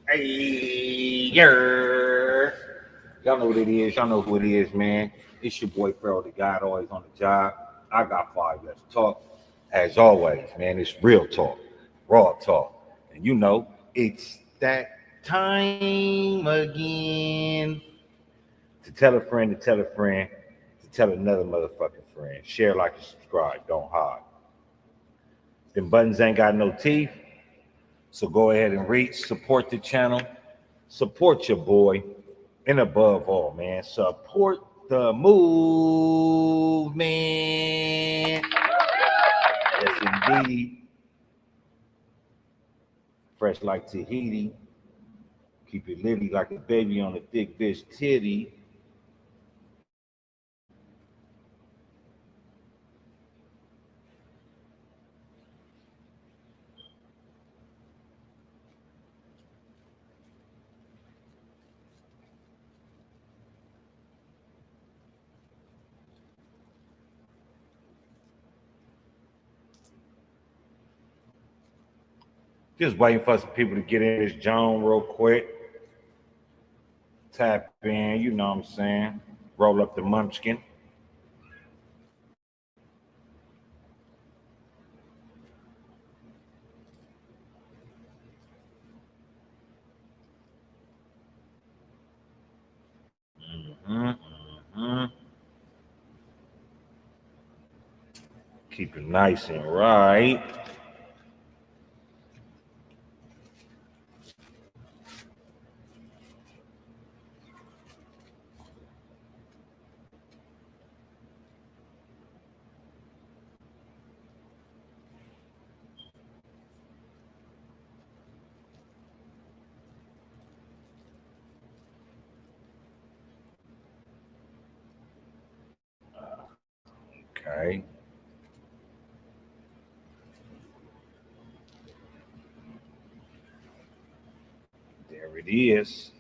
Hey, yeah. Y'all know what it is. Y'all know who it is, man. It's your boy Pharaoh, the guy always on the job. I got five. Let's talk. As always, man, it's real talk, raw talk. And you know, it's that time again to tell a friend to tell a friend to tell another motherfucking friend. Share, like, and subscribe. Don't hide. Them buttons ain't got no teeth. So go ahead and reach, support the channel, support your boy, and above all, man, support the movement. Yes, indeed. Fresh like Tahiti. Keep it litty like a baby on a thick bitch titty. Just waiting for some people to get in this Joan real quick. Tap in, you know what I'm saying? Roll up the munchkin. Mm-hmm, mm-hmm. Keep it nice and right. Okay. There it is.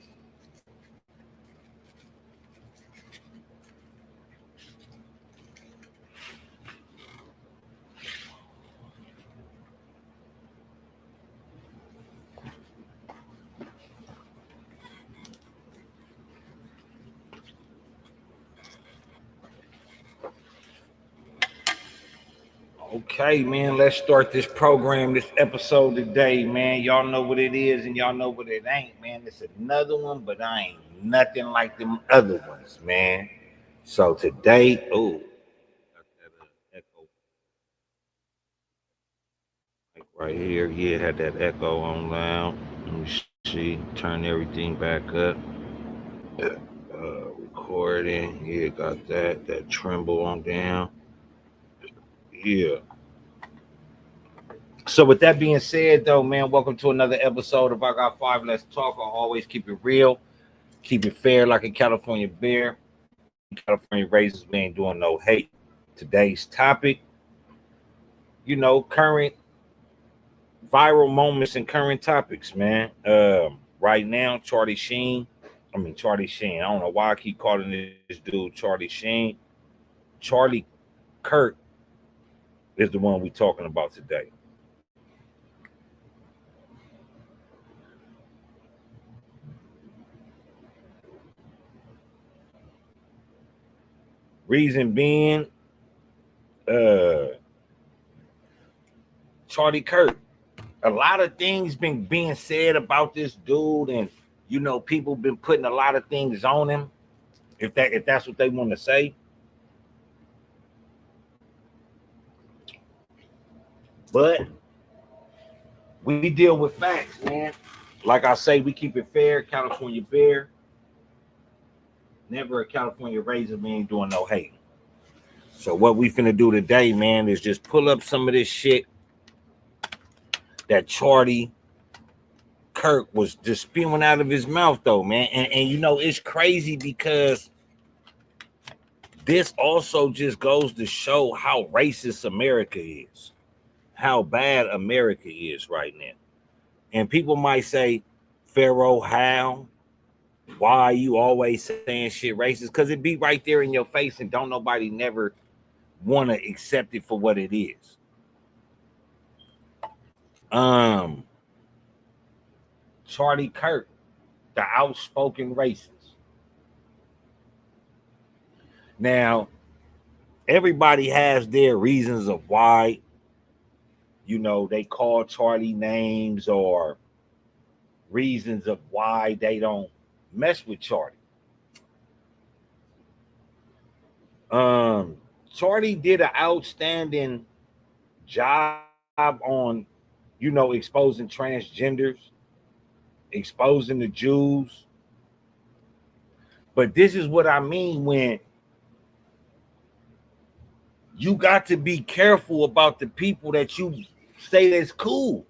Okay, man, let's start this program, this episode today, man. Y'all know what it is and y'all know what it ain't, man. It's another one, but I ain't nothing like them other ones, man. So today, oh, got that echo like right here. Yeah, had that echo on loud. Let me see, turn everything back up. Recording, yeah, got that tremble on down. Yeah. So with that being said, though, man, welcome to another episode of I Got Five. Let's talk. I always keep it real, keep it fair, like a California bear. California raisins, we ain't doing no hate. Today's topic, current viral moments and current topics, man. Right now, Charlie Sheen. I don't know why I keep calling this dude Charlie Sheen. Charlie Kirk is the one we talking about today. Reason being, uh, Charlie Kirk. A lot of things been being said about this dude, and people been putting a lot of things on him. If that's what they want to say, but we deal with facts, man. Like I say, we keep it fair. California bear, never a California razor. We ain't doing no hate. So what we finna do today, man, is just pull up some of this shit that Charlie Kirk was just spewing out of his mouth, though, man. And it's crazy because this also just goes to show how racist America is, how bad America is right now. And people might say, Pharaoh, how? Why are you always saying shit racist? Because it be right there in your face and don't nobody never want to accept it for what it is. Um, Charlie Kirk, the outspoken racist. Now, everybody has their reasons of why, they call Charlie names or reasons of why they don't mess with Charlie. Charlie did an outstanding job on, exposing transgenders, exposing the Jews. But this is what I mean when you got to be careful about the people that you say that's cool.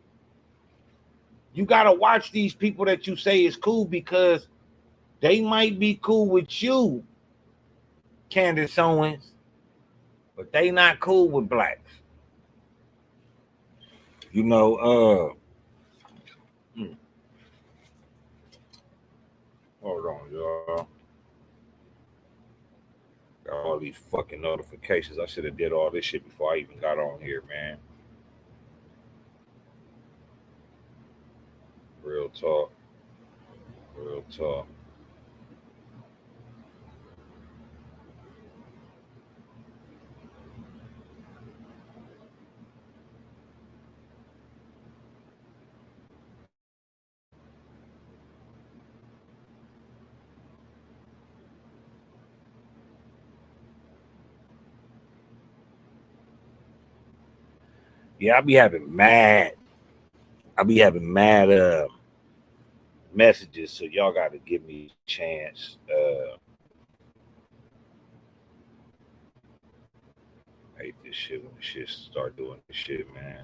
You got to watch these people that you say is cool because they might be cool with you, Candace Owens, but they not cool with blacks. You know, hold on, y'all. Got all these fucking notifications. I should have did all this shit before I even got on here, man. Real talk. Real talk. Yeah, I be having mad messages, so y'all gotta give me a chance. I hate this shit when the shit start doing this shit, man.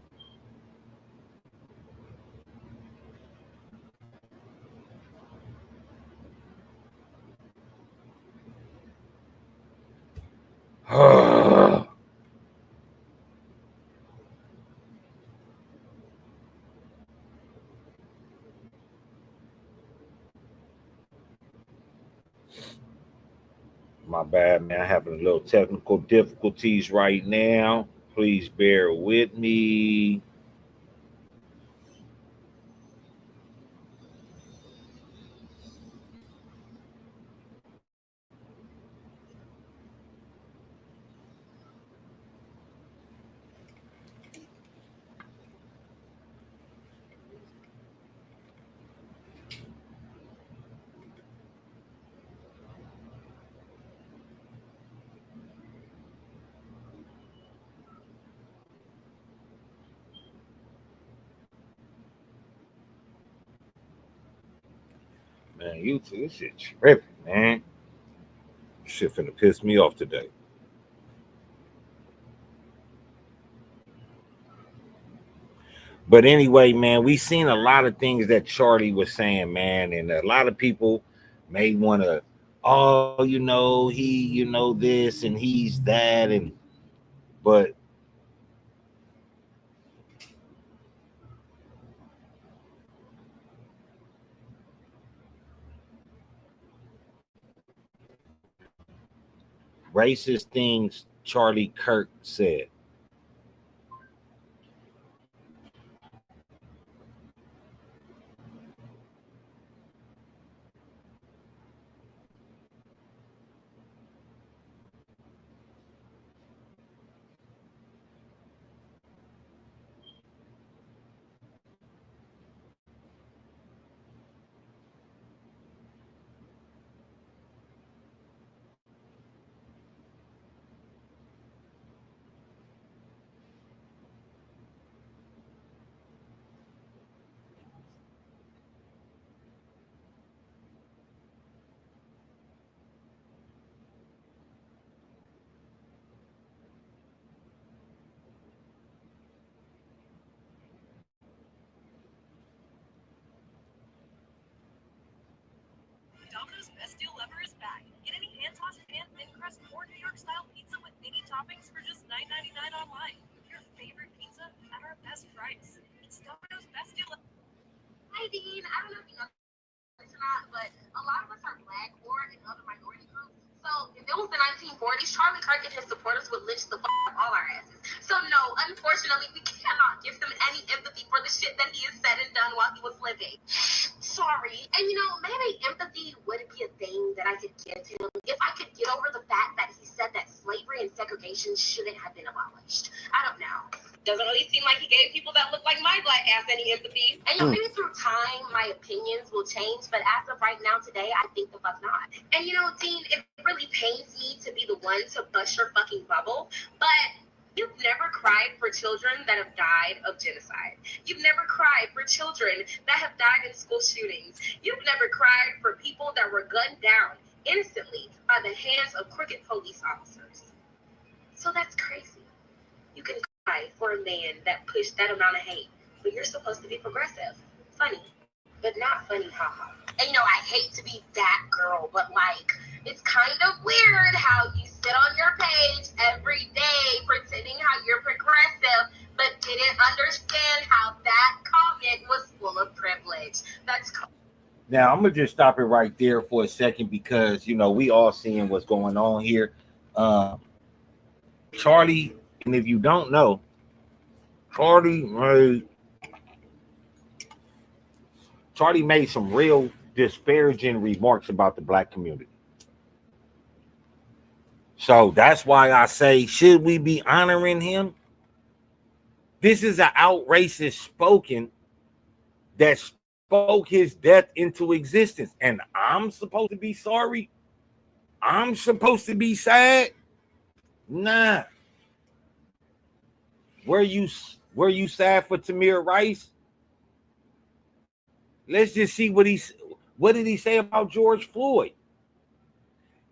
My bad, man. I'm having a little technical difficulties right now. Please bear with me. Man, YouTube, this shit tripping, man. Shit finna piss me off today. But anyway, man, we seen a lot of things that Charlie was saying, man, and a lot of people may want to, oh, he, this and he's that, and but racist things Charlie Kirk said. Domino's Best Deal Ever is back. Get any hand-tossed pan, thin crust, or New York-style pizza with mini toppings for just $9.99 online. Your favorite pizza at our best price. It's Domino's Best Deal. Hi, Dean. I don't know if you know this or not, but a lot of us are Black or in other minority groups. So if it was the 1940s, Charlie Kirk and his supporters would lynch the fuck out of all our asses. So no, unfortunately, we cannot give him any empathy for the shit that he has said and done while he was living. Sorry. And you know, maybe empathy would be a thing that I could give him if I could get over the fact that he said that slavery and segregation shouldn't have been abolished. I don't know. Doesn't really seem like he gave people that look like my black ass any empathy. And you know, maybe through time, my opinions will change, but as of right now today, I think the fuck not. And you know, Dean, it really pains me to be the one to bust your fucking bubble, but you've never cried for children that have died of genocide. You've never cried for children that have died in school shootings. You've never cried for people that were gunned down innocently by the hands of crooked police officers. So that's crazy. You can cry for a man that pushed that amount of hate, but you're supposed to be progressive. Funny, but not funny, haha. And you know, I hate to be that girl, but like, it's kind of weird how you sit on your page every day pretending how you're progressive, but didn't understand how that comment was full of privilege. That's Now, I'm going to just stop it right there for a second because, you know, we all seeing what's going on here. Charlie, and if you don't know, Charlie made some real disparaging remarks about the black community. So that's why I say, should we be honoring him? This is an out racist spoken that spoke his death into existence. And I'm supposed to be sorry? I'm supposed to be sad? Nah. Were you sad for Tamir Rice? Let's just see what did he say about George Floyd?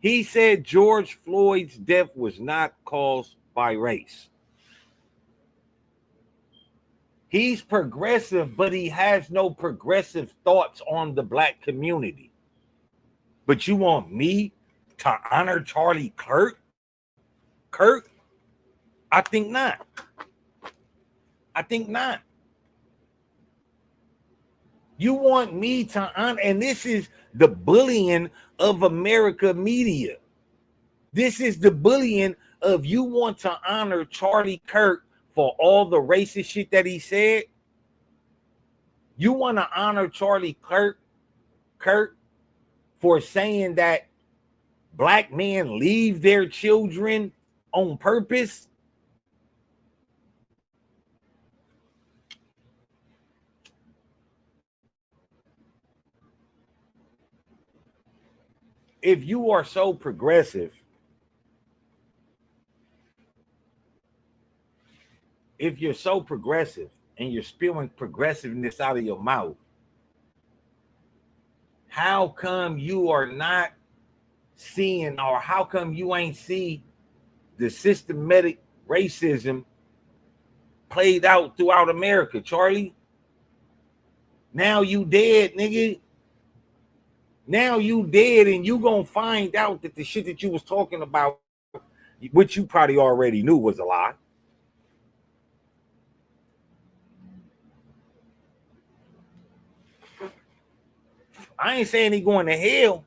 He said George Floyd's death was not caused by race. He's progressive, but he has no progressive thoughts on the black community. But you want me to honor Charlie Kirk? I think not. You want me to honor, and this is the bullying of America media. This is the bullying of you want to honor Charlie Kirk for all the racist shit that he said. You want to honor Charlie Kirk for saying that black men leave their children on purpose. If you are so progressive, if you're so progressive and you're spewing progressiveness out of your mouth, how come you are not seeing, or how come you ain't see the systematic racism played out throughout America, Charlie? Now you dead, nigga. Now you dead, and you gonna find out that the shit that you was talking about, which you probably already knew was a lie. I ain't saying he going to hell,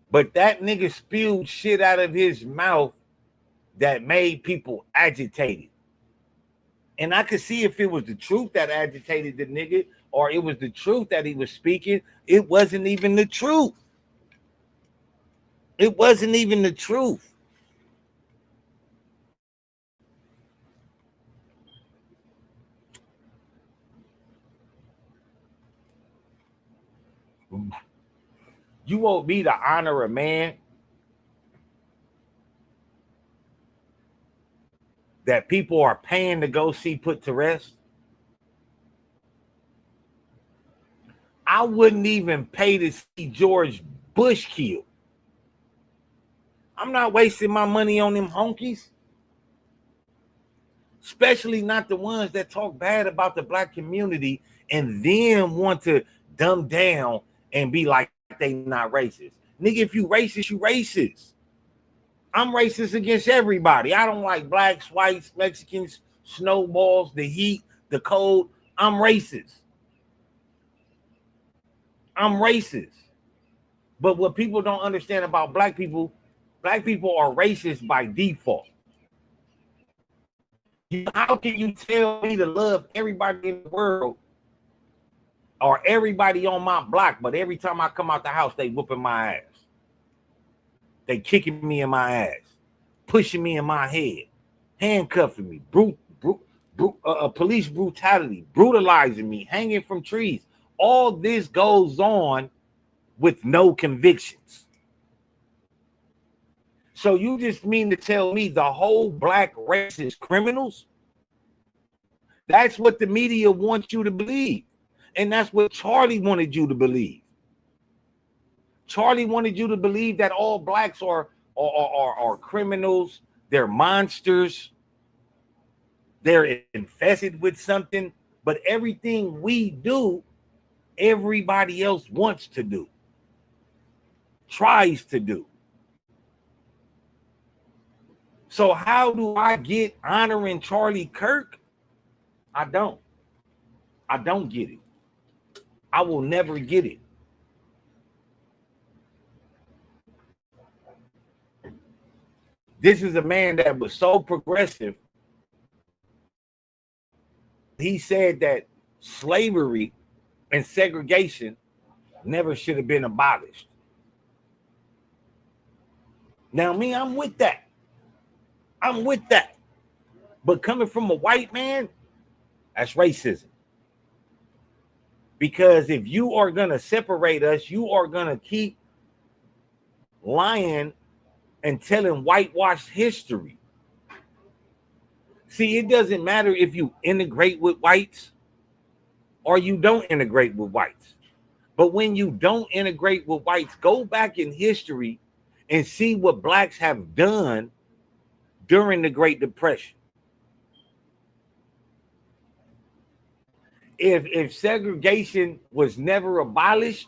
but that nigga spewed shit out of his mouth that made people agitated. And I could see if it was the truth that agitated the nigga, or it was the truth that he was speaking. It wasn't even the truth. It wasn't even the truth. You want me to honor a man that people are paying to go see put to rest? I wouldn't even pay to see George Bush killed. I'm not wasting my money on them honkies. Especially not the ones that talk bad about the black community and then want to dumb down and be like they not racist. Nigga, if you racist, you racist. I'm racist against everybody. I don't like blacks, whites, Mexicans, snowballs, the heat, the cold. I'm racist. But what people don't understand about black people are racist by default. How can you tell me to love everybody in the world or everybody on my block, but every time I come out the house, they whooping my ass? They kicking me in my ass, pushing me in my head, handcuffing me, police brutality, brutalizing me, hanging from trees. All this goes on with no convictions. So you just mean to tell me the whole black race is criminals? That's what the media wants you to believe. And that's what Charlie wanted you to believe. Charlie wanted you to believe that all blacks are criminals, they're monsters, they're infested with something. But everything we do, everybody else wants to do, tries to do. So how do I get honoring Charlie Kirk? I don't get it. I will never get it. This is a man that was so progressive. He said that slavery and segregation never should have been abolished. Now, me, I'm with that. But coming from a white man, that's racism. Because if you are going to separate us, you are going to keep lying and telling whitewashed history. See, it doesn't matter if you integrate with whites or you don't integrate with whites. But when you don't integrate with whites, go back in history and see what blacks have done during the Great Depression. If segregation was never abolished,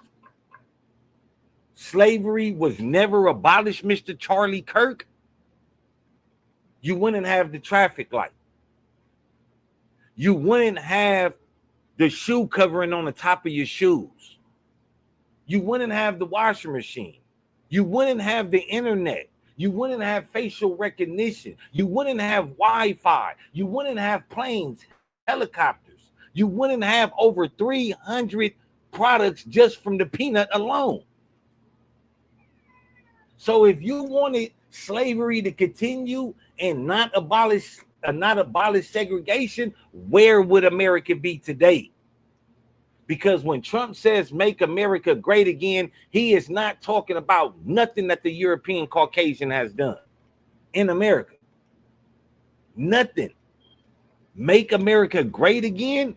slavery was never abolished, Mr. Charlie Kirk, you wouldn't have the traffic light. You wouldn't have the shoe covering on the top of your shoes. You wouldn't have the washing machine. You wouldn't have the internet. You wouldn't have facial recognition. You wouldn't have Wi-Fi. You wouldn't have planes, helicopters. You wouldn't have over 300 products just from the peanut alone. So if you wanted slavery to continue and not abolish segregation, where would America be today? Because when Trump says make America great again, he is not talking about nothing that the European Caucasian has done in America. Nothing. Make America great again.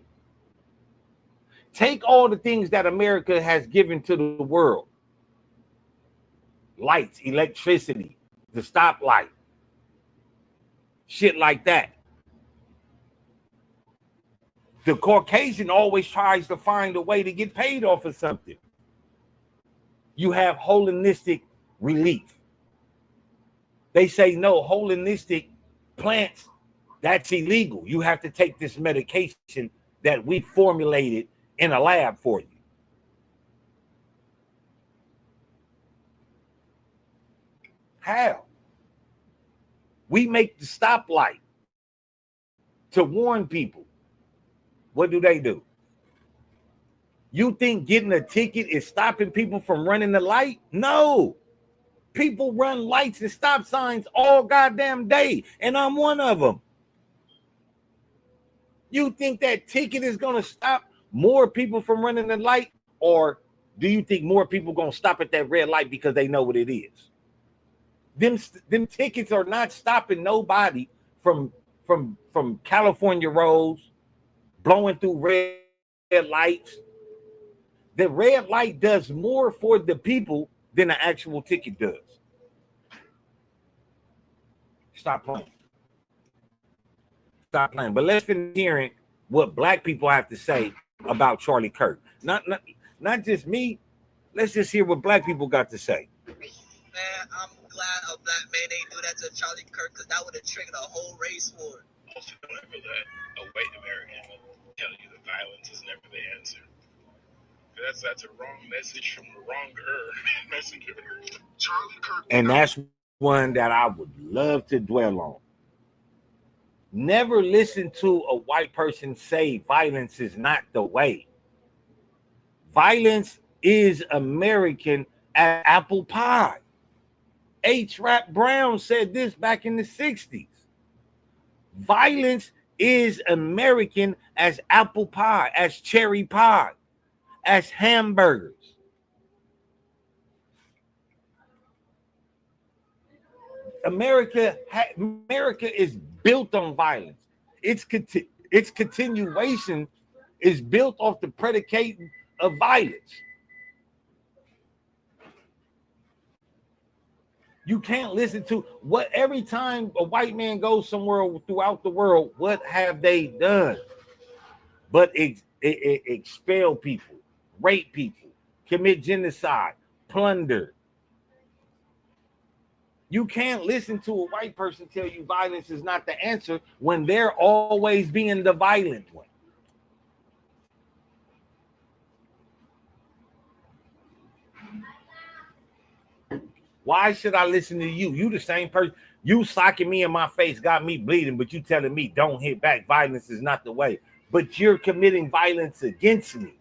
Take all the things that America has given to the world. Lights, electricity, the stoplight, shit like that. The Caucasian always tries to find a way to get paid off of something. You have holistic relief. They say, no, holistic plants, that's illegal. You have to take this medication that we formulated in a lab for you. How? We make the stoplight to warn people. What do? You think getting a ticket is stopping people from running the light? No. People run lights and stop signs all goddamn day, and I'm one of them. You think that ticket is going to stop more people from running the light, or do you think more people going to stop at that red light because they know what it is? Them tickets are not stopping nobody from California roads, blowing through red lights. The red light does more for the people than the actual ticket does. Stop playing. But let's finish hearing what black people have to say about Charlie Kirk. Not just me. Let's just hear what black people got to say. Man, I'm glad a black man ain't do that to Charlie Kirk, because that would have triggered a whole race war. Also, remember that a white American will tell you that violence is never the answer. that's a wrong message from the wronger messenger. Charlie Kirk. And that's one that I would love to dwell on. Never listen to a white person say violence is not the way. Violence is American as apple pie. H. Rap Brown said this back in the 60s. Violence is American as apple pie, as cherry pie, as hamburgers. America is built on violence. Its continuation is built off the predicate of violence. You can't listen to what every time a white man goes somewhere throughout the world, what have they done? But expel people, rape people, commit genocide, plunder. You can't listen to a white person tell you violence is not the answer when they're always being the violent one. Why should I listen to you? You the same person. You socking me in my face, got me bleeding, but you telling me don't hit back. Violence is not the way. But you're committing violence against me.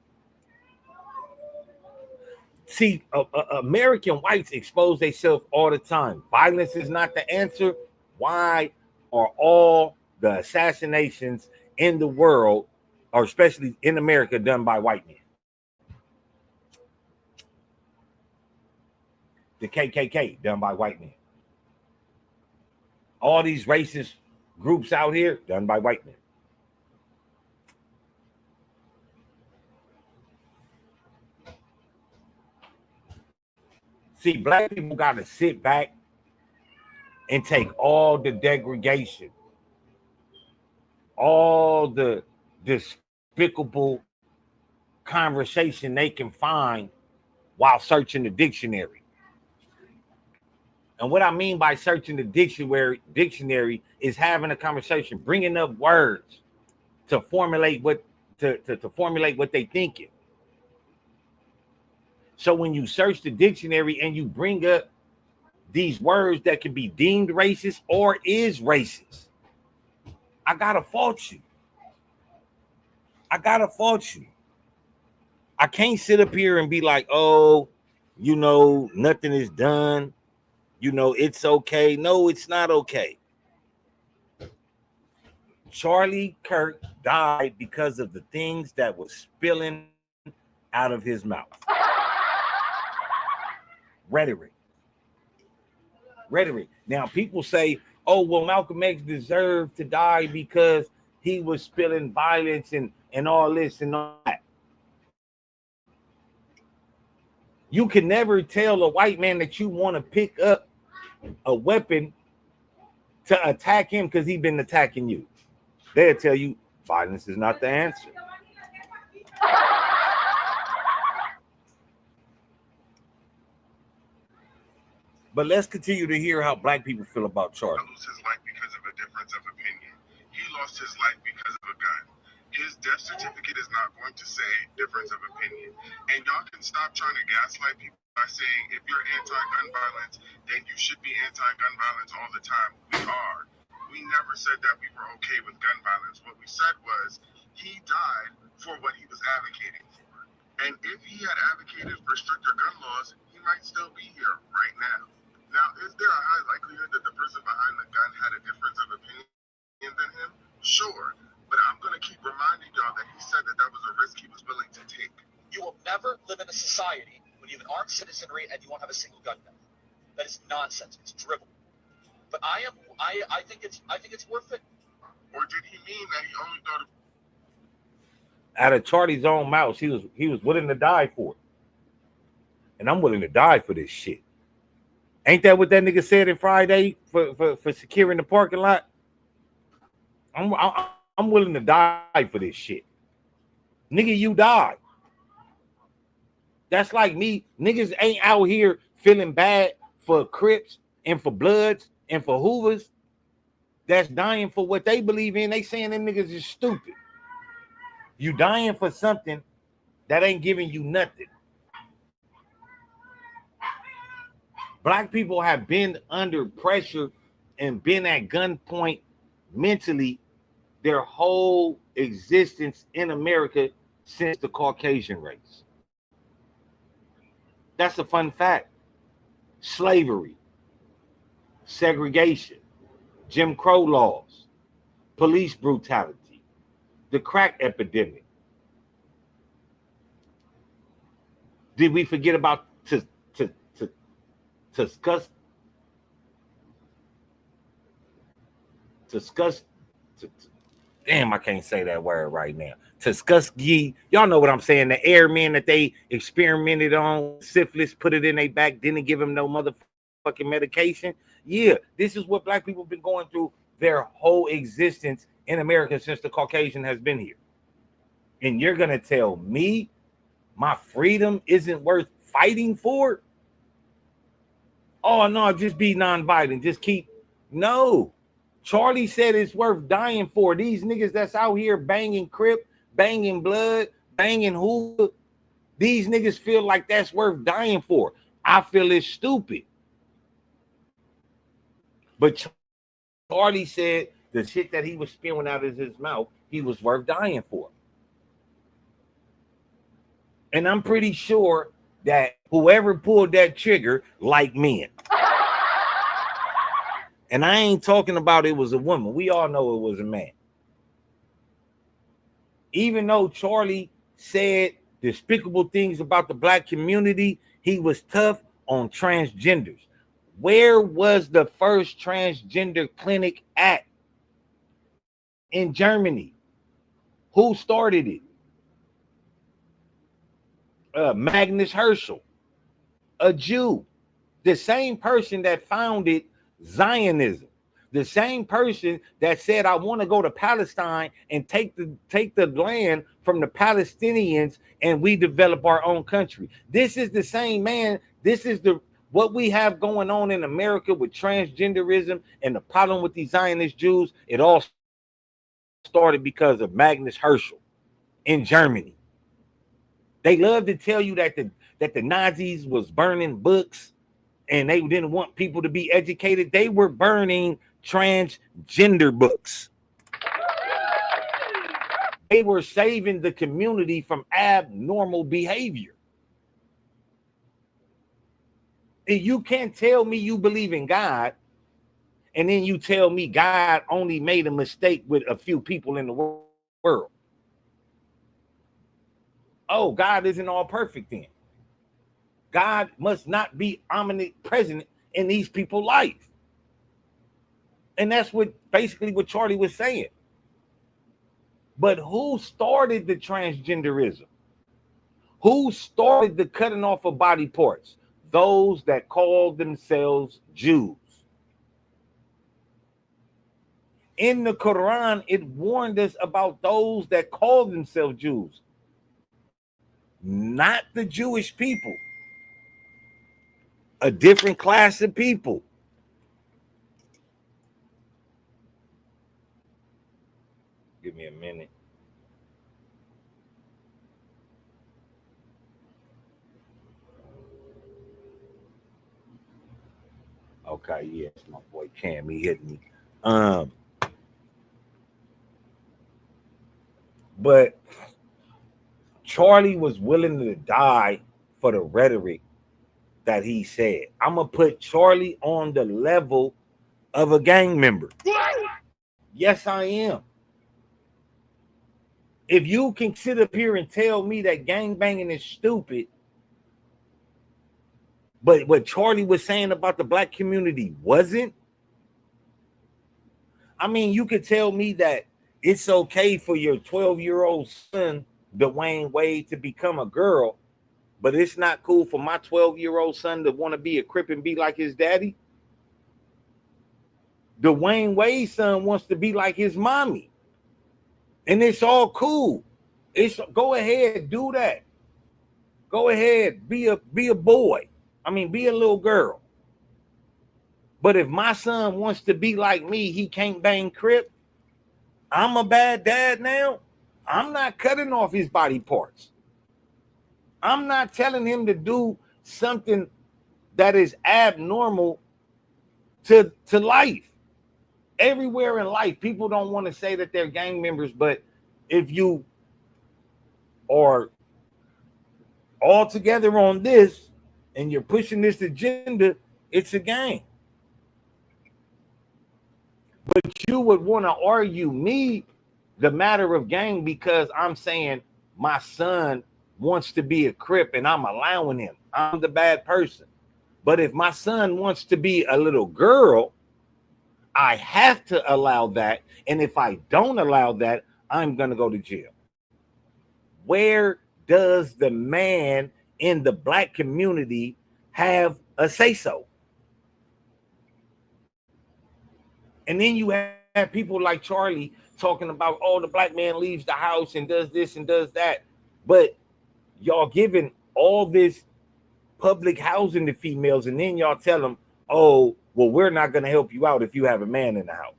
See, American whites expose themselves all the time. Violence is not the answer. Why are all the assassinations in the world, or especially in America, done by white men? The KKK done by white men. All these racist groups out here done by white men. See, black people got to sit back and take all the degradation, all the despicable conversation they can find while searching the dictionary. And what I mean by searching the dictionary is having a conversation, bringing up words to formulate what they thinking. So when you search the dictionary and you bring up these words that can be deemed racist or is racist, I gotta fault you. I can't sit up here and be like, oh, nothing is done. It's okay. No, it's not okay. Charlie Kirk died because of the things that was spilling out of his mouth. Rhetoric. Now, people say, oh, well, Malcolm X deserved to die because he was spilling violence and all this and all that. You can never tell a white man that you want to pick up a weapon to attack him because he's been attacking you. They'll tell you violence is not the answer. But let's continue to hear how black people feel about Charlie. He lost his life because of a difference of opinion. He lost his life because of a gun. His death certificate is not going to say difference of opinion. And y'all can stop trying to gaslight people by saying if you're anti-gun violence, then you should be anti-gun violence all the time. We are. We never said that we were okay with gun violence. What we said was he died for what he was advocating for. And if he had advocated for stricter gun laws, he might still be here right now. Now, is there a high likelihood that the person behind the gun had a difference of opinion than him? Sure. But I'm going to keep reminding y'all that he said that was a risk he was willing to take. You will never live in a society when you have an armed citizenry and you won't have a single gun now. That is nonsense. It's drivel. But I think it's worth it. Or did he mean that he only thought of out of Charlie's own mouth, he was willing to die for it. And I'm willing to die for this shit. Ain't that what that nigga said in Friday for securing the parking lot? I'm willing to die for this shit. Nigga, you died. That's like me. Niggas ain't out here feeling bad for Crips and for Bloods and for Hoovers that's dying for what they believe in. They saying them niggas is stupid. You dying for something That ain't giving you nothing. Black people have been under pressure and been at gunpoint mentally their whole existence in America since the Caucasian race. That's a fun fact. Slavery, segregation, Jim Crow laws, police brutality, the crack epidemic. Did we forget about damn, I can't say that word right now. Tuskegee, y'all know what I'm saying. The airmen that they experimented on, syphilis, put it in their back, didn't give them no motherfucking medication. Yeah, this is what black people have been going through their whole existence in America since the Caucasian has been here. And you're gonna tell me my freedom isn't worth fighting for? Oh no, just be non-violent. Just keep. No. Charlie said it's worth dying for. These niggas that's out here banging Crip, banging Blood, banging Hoover, these niggas feel like that's worth dying for. I feel it's stupid. But Charlie said the shit that he was spewing out of his mouth, he was worth dying for. And I'm pretty sure that whoever pulled that trigger like men. And I ain't talking about it was a woman. We all know it was a man. Even though Charlie said despicable things about the black community, he was tough on transgenders. Where was the first transgender clinic at? In Germany. Who started it? Magnus Herschel, a Jew. The same person that founded Zionism, the same person that said, I want to go to Palestine and take the land from the Palestinians and we develop our own country. This is the same man. This is what we have going on in America with transgenderism and the problem with these Zionist Jews. It all started because of Magnus Herschel in Germany. They love to tell you that the Nazis was burning books and they didn't want people to be educated. They were burning transgender books. They were saving the community from abnormal behavior. And you can't tell me you believe in God and then you tell me God only made a mistake with a few people in the world. Oh, God isn't all perfect then. God must not be omnipresent in these people's life. And that's basically what Charlie was saying. But who started the transgenderism? Who started the cutting off of body parts? Those that called themselves Jews. In the Quran, it warned us about those that call themselves Jews, not the Jewish people. A different class of people. Give me a minute. Okay, yes, my boy Cam, he hit me. But Charlie was willing to die for the rhetoric that he said. I'm gonna put Charlie on the level of a gang member. Yes, I am. If you can sit up here and tell me that gangbanging is stupid, but what Charlie was saying about the black community wasn't, I mean, you could tell me that it's okay for your 12-year-old son, Dwayne Wade, to become a girl, but it's not cool for my 12-year-old son to want to be a Crip and be like his daddy. Dwayne Wade's son wants to be like his mommy. And it's all cool. Go ahead, do that. Go ahead, be a boy. I mean, be a little girl. But if my son wants to be like me, he can't bang Crip. I'm a bad dad now. I'm not cutting off his body parts. I'm not telling him to do something that is abnormal to life. Everywhere in life, people don't want to say that they're gang members, but if you are all together on this and you're pushing this agenda, it's a gang. But you would want to argue me the matter of gang because I'm saying my son wants to be a Crip and I'm allowing him. I'm the bad person. But if my son wants to be a little girl, I have to allow that. And if I don't allow that, I'm going to go to jail. Where does the man in the black community have a say so? And then you have people like Charlie talking about, oh, the black man leaves the house and does this and does that. But y'all giving all this public housing to females, and then y'all tell them, oh, well, we're not going to help you out if you have a man in the house.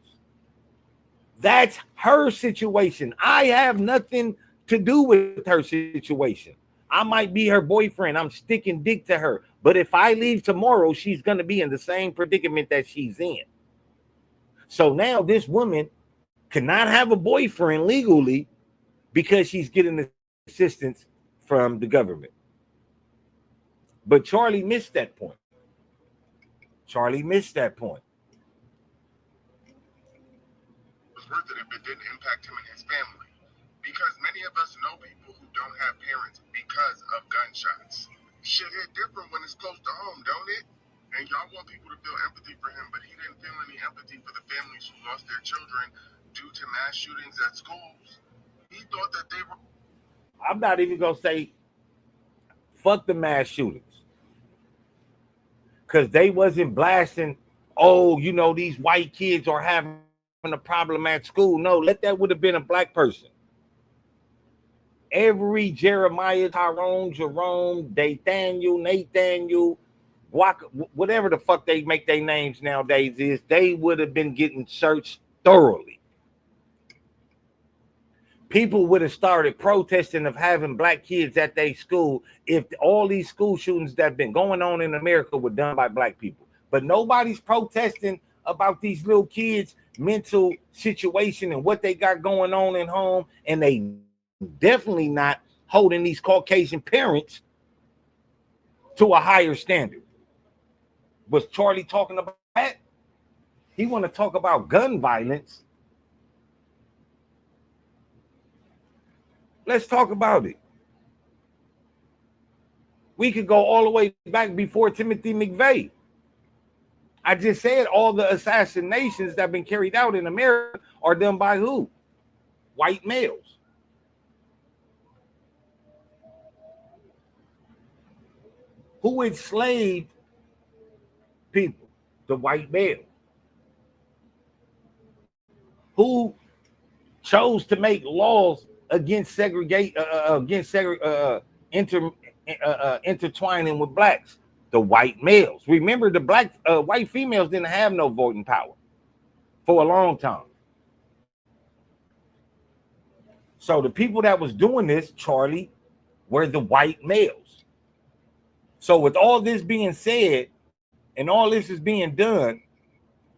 That's her situation. I have nothing to do with her situation. I might be her boyfriend. I'm sticking dick to her. But if I leave tomorrow, she's going to be in the same predicament that she's in. So now this woman cannot have a boyfriend legally because she's getting assistance from the government. But Charlie missed that point. Charlie missed that point. It was worth it if it didn't impact him and his family. Because many of us know people who don't have parents because of gunshots. Shit hit different when it's close to home, don't it? And y'all want people to feel empathy for him, but he didn't feel any empathy for the families who lost their children due to mass shootings at schools. He thought that they were... I'm not even going to say fuck the mass shootings. Because they wasn't blasting, oh, you know, these white kids are having a problem at school. No, that would have been a black person. Every Jeremiah, Tyrone, Jerome, Nathaniel, whatever the fuck they make their names nowadays is, they would have been getting searched thoroughly. People would have started protesting of having black kids at their school if all these school shootings that have been going on in America were done by black people. But nobody's protesting about these little kids' mental situation and what they got going on at home, and they definitely not holding these Caucasian parents to a higher standard. Was Charlie talking about that? He want to talk about gun violence. Let's talk about it. We could go all the way back before Timothy McVeigh. I just said all the assassinations that have been carried out in America are done by who? White males. Who enslaved people? The white male. Who chose to make laws against intertwining with blacks? The white males. Remember, the white females didn't have no voting power for a long time. So the people that was doing this, Charlie, were the white males. So with all this being said and all this is being done,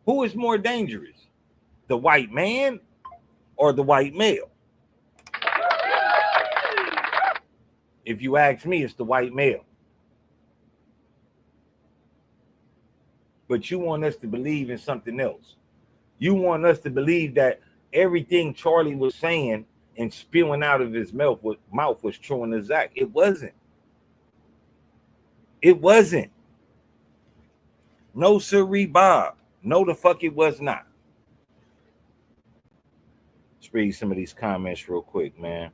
who is more dangerous? The white man or the white male? If you ask me, it's the white male. But you want us to believe in something else. You want us to believe that everything Charlie was saying and spewing out of his mouth was true and exact. It wasn't. It wasn't. No, sirree, Bob. No, the fuck it was not. Let's read some of these comments real quick, man.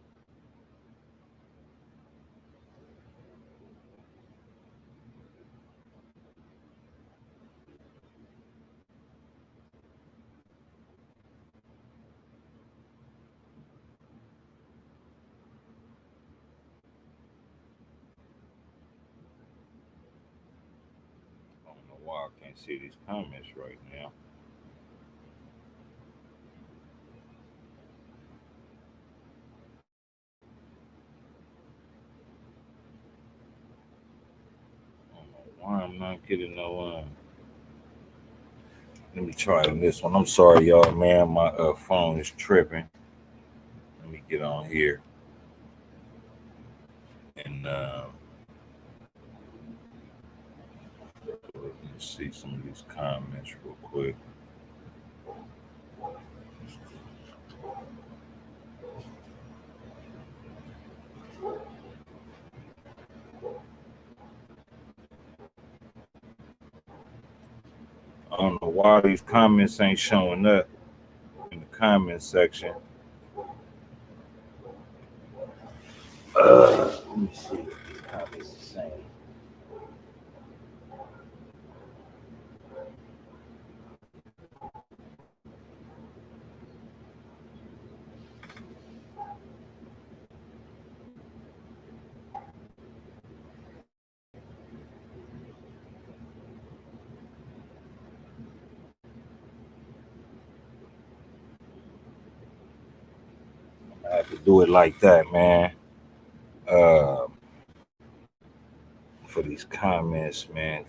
I don't know why I can't see these comments right now. Why I'm not getting no let me try this one. I'm sorry, y'all, man. My phone is tripping. Let me get on here and let me see some of these comments real quick. I don't know why these comments ain't showing up in the comment section. Let me see what the comments are saying. I have to do it like that, man. For these comments, man.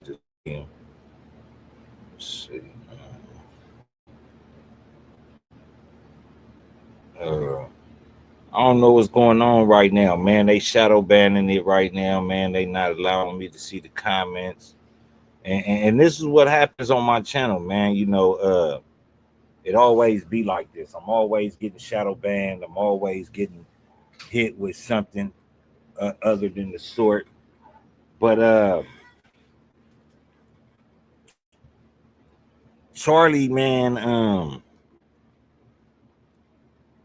Just, let's see. I don't know what's going on right now, man. They shadow banning it right now, man. They not allowing me to see the comments. And this is what happens on my channel, man. You know, it always be like this. I'm always getting shadow banned. I'm always getting hit with something other than the sort. But Charlie, man,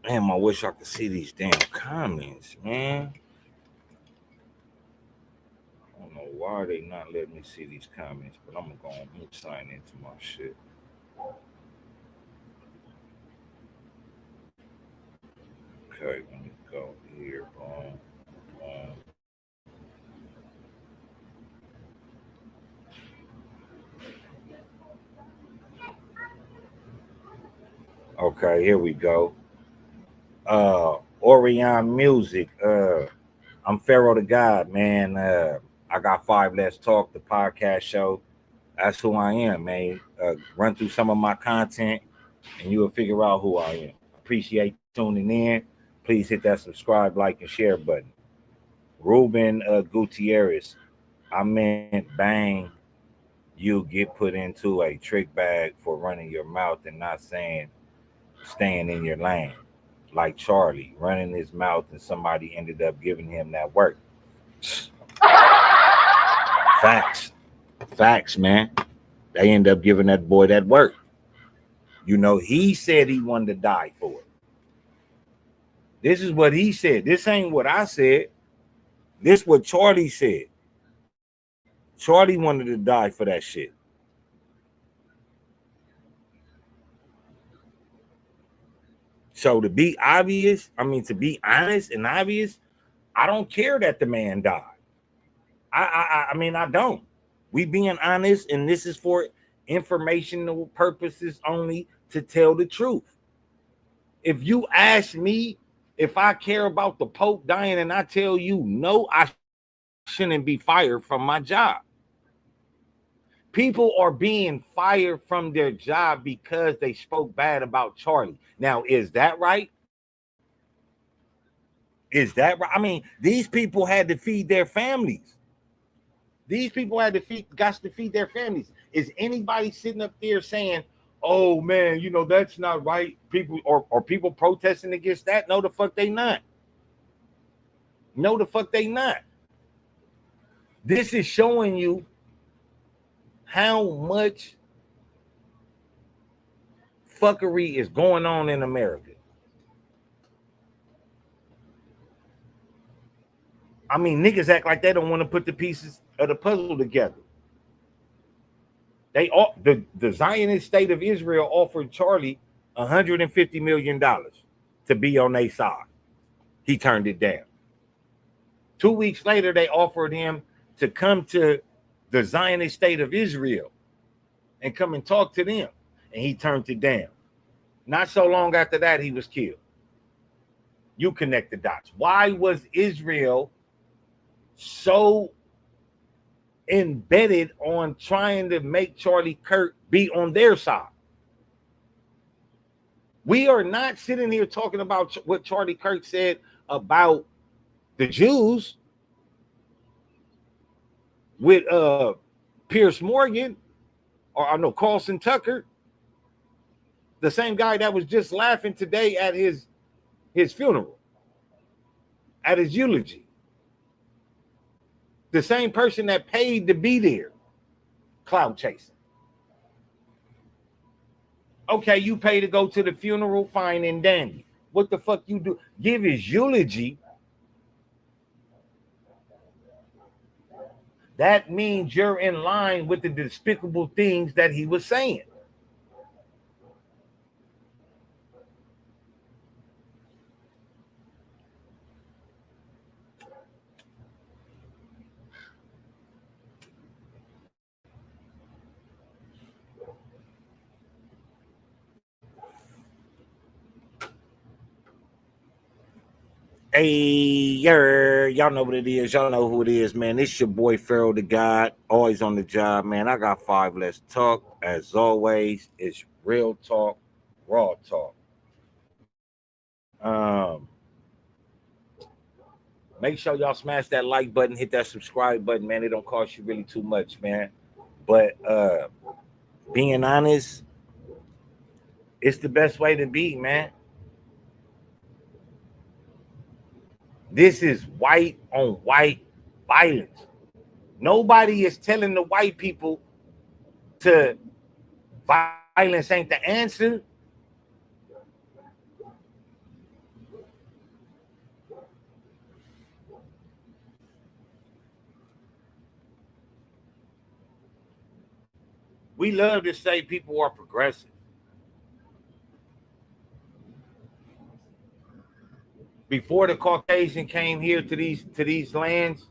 damn, I wish I could see these damn comments, man. I don't know why they not letting me see these comments, but I'm gonna sign into my shit. Okay, let me go here. Boom, boom. Okay, here we go. Orion Music. I'm Pharaoh the God, man. I got 5 Let's Talk, the podcast show. That's who I am, man. Run through some of my content and you will figure out who I am. Appreciate tuning in. Please hit that subscribe, like, and share button. Ruben Gutierrez. I meant bang, you get put into a trick bag for running your mouth and not staying in your lane. Like Charlie running his mouth and somebody ended up giving him that work. Facts, man. They end up giving that boy that work. You know, he said he wanted to die for it. This is what he said. This ain't what I said. This is what Charlie said. Charlie wanted to die for that shit. So to be honest and obvious, I don't care that the man died. I mean, I don't. We being honest, and this is for informational purposes only, to tell the truth. If you ask me if I care about the Pope dying and I tell you no, I shouldn't be fired from my job. People are being fired from their job because they spoke bad about Charlie. Now, is that right? Is that right? I mean, these people had to feed their families. These people had to feed their families. Is anybody sitting up there saying, "Oh man, you know that's not right"? People or people protesting against that? No, the fuck they not. No, the fuck they not. This is showing you how much fuckery is going on in America. I mean, niggas act like they don't want to put the pieces of the puzzle together. The Zionist state of Israel offered Charlie $150 million to be on their side. He turned it down. 2 weeks later, they offered him to come to the Zionist state of Israel and come and talk to them, and he turned it down. Not so long after that, he was killed. You connect the dots. Why was Israel so embedded on trying to make Charlie Kirk be on their side. We are not sitting here talking about what Charlie Kirk said about the Jews with Pierce Morgan, or I know Carlson Tucker, the same guy that was just laughing today at his funeral, at his eulogy. The same person that paid to be there, cloud chasing. Okay, you pay to go to the funeral, fine and dandy. What the fuck you do? Give his eulogy. That means you're in line with the despicable things that he was saying. Hey, y'all know what it is. Y'all know who it is, man. It's your boy Pharaoh the God, always on the job, man. I got 5 Let's Talk. As always, it's real talk, raw talk. Make sure y'all smash that like button, hit that subscribe button, man. It don't cost you really too much, man. But being honest, it's the best way to be, man. This is white on white violence. Nobody is telling the white people to violence ain't the answer. We love to say people are progressive. Before the Caucasian came here to these lands,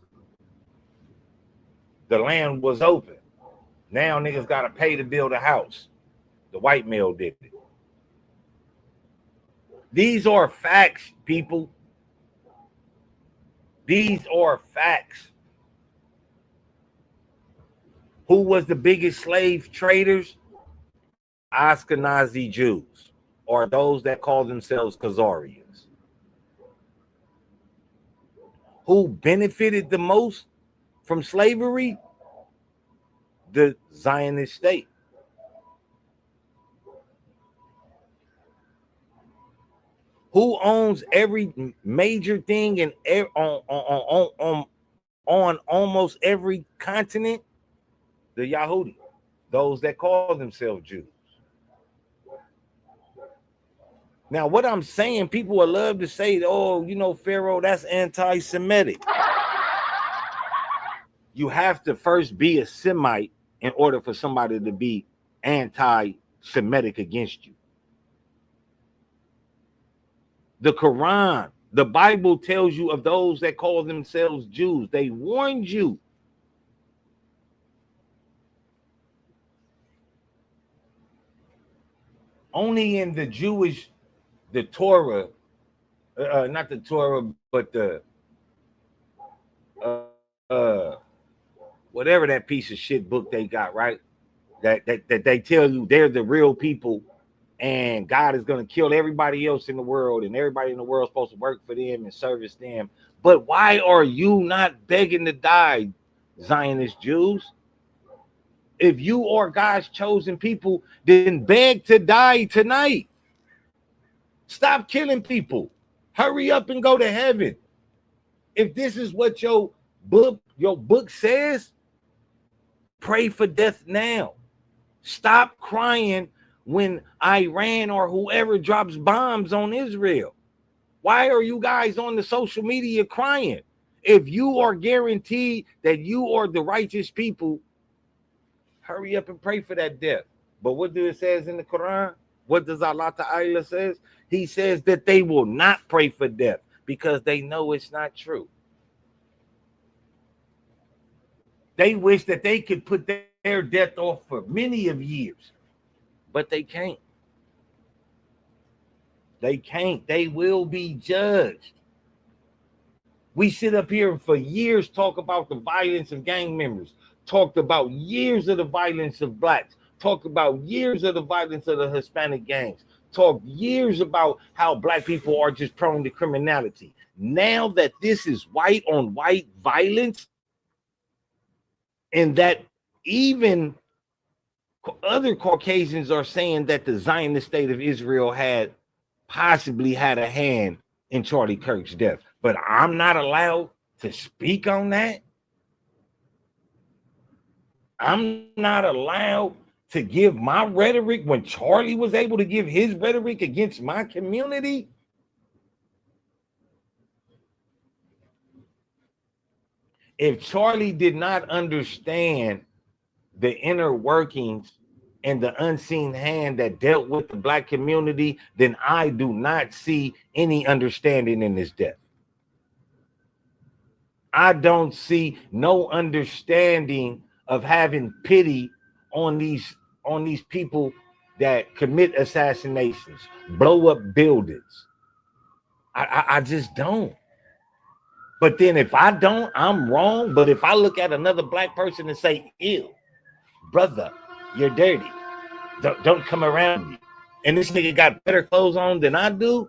the land was open. Now niggas gotta pay to build a house. The white male did it. These are facts, people. These are facts. Who was the biggest slave traders? Ashkenazi Jews, or those that call themselves Khazarians. Who benefited the most from slavery? The Zionist state. Who owns every major thing and on almost every continent? The Yahudi, those that call themselves Jews. Now, what I'm saying, people would love to say, oh, you know, Pharaoh, that's anti-Semitic. You have to first be a Semite in order for somebody to be anti-Semitic against you. The Quran, the Bible tells you of those that call themselves Jews. They warned you. Only in the Jewish, the Torah, not the Torah, but the whatever that piece of shit book they got, right? That they tell you they're the real people and God is going to kill everybody else in the world and everybody in the world is supposed to work for them and service them. But why are you not begging to die, Zionist Jews? If you are God's chosen people, then beg to die tonight. Stop killing people. Hurry up and go to heaven. If this is what your book says, pray for death now. Stop crying when Iran or whoever drops bombs on Israel. Why are you guys on the social media crying? If you are guaranteed that you are the righteous people, hurry up and pray for that death. But what do it says in the Quran? What does Allah Ta'ala says? He says that they will not pray for death because they know it's not true. They wish that they could put their death off for many of years, but they can't. They can't. They will be judged. We sit up here for years talk about the violence of gang members, talked about years of the violence of blacks, talked about years of the violence of the Hispanic gangs, talked years about how black people are just prone to criminality. Now that this is white on white violence, and that even other Caucasians are saying that the Zionist state of Israel had possibly had a hand in Charlie Kirk's death, but I'm not allowed to speak on that. I'm not allowed to give my rhetoric when Charlie was able to give his rhetoric against my community. If Charlie did not understand the inner workings and the unseen hand that dealt with the black community, then I do not see any understanding in his death. I don't see no understanding of having pity on these people that commit assassinations, blow up buildings. I just don't. But then if I don't, I'm wrong. But if I look at another black person and say, ew, brother, you're dirty. Don't come around me. And this nigga got better clothes on than I do,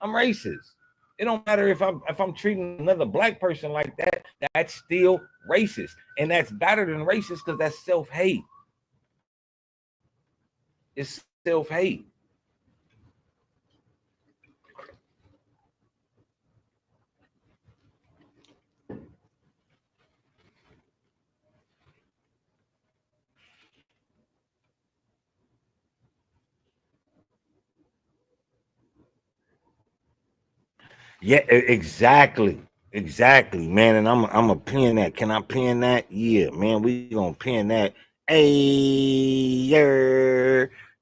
I'm racist. It don't matter if I'm treating another black person like that, that's still racist. And that's better than racist because that's self-hate. It's self-hate. Yeah, exactly. Exactly, man. And I'm a pin that. Can I pin that? Yeah, man. We gonna pin that. Hey,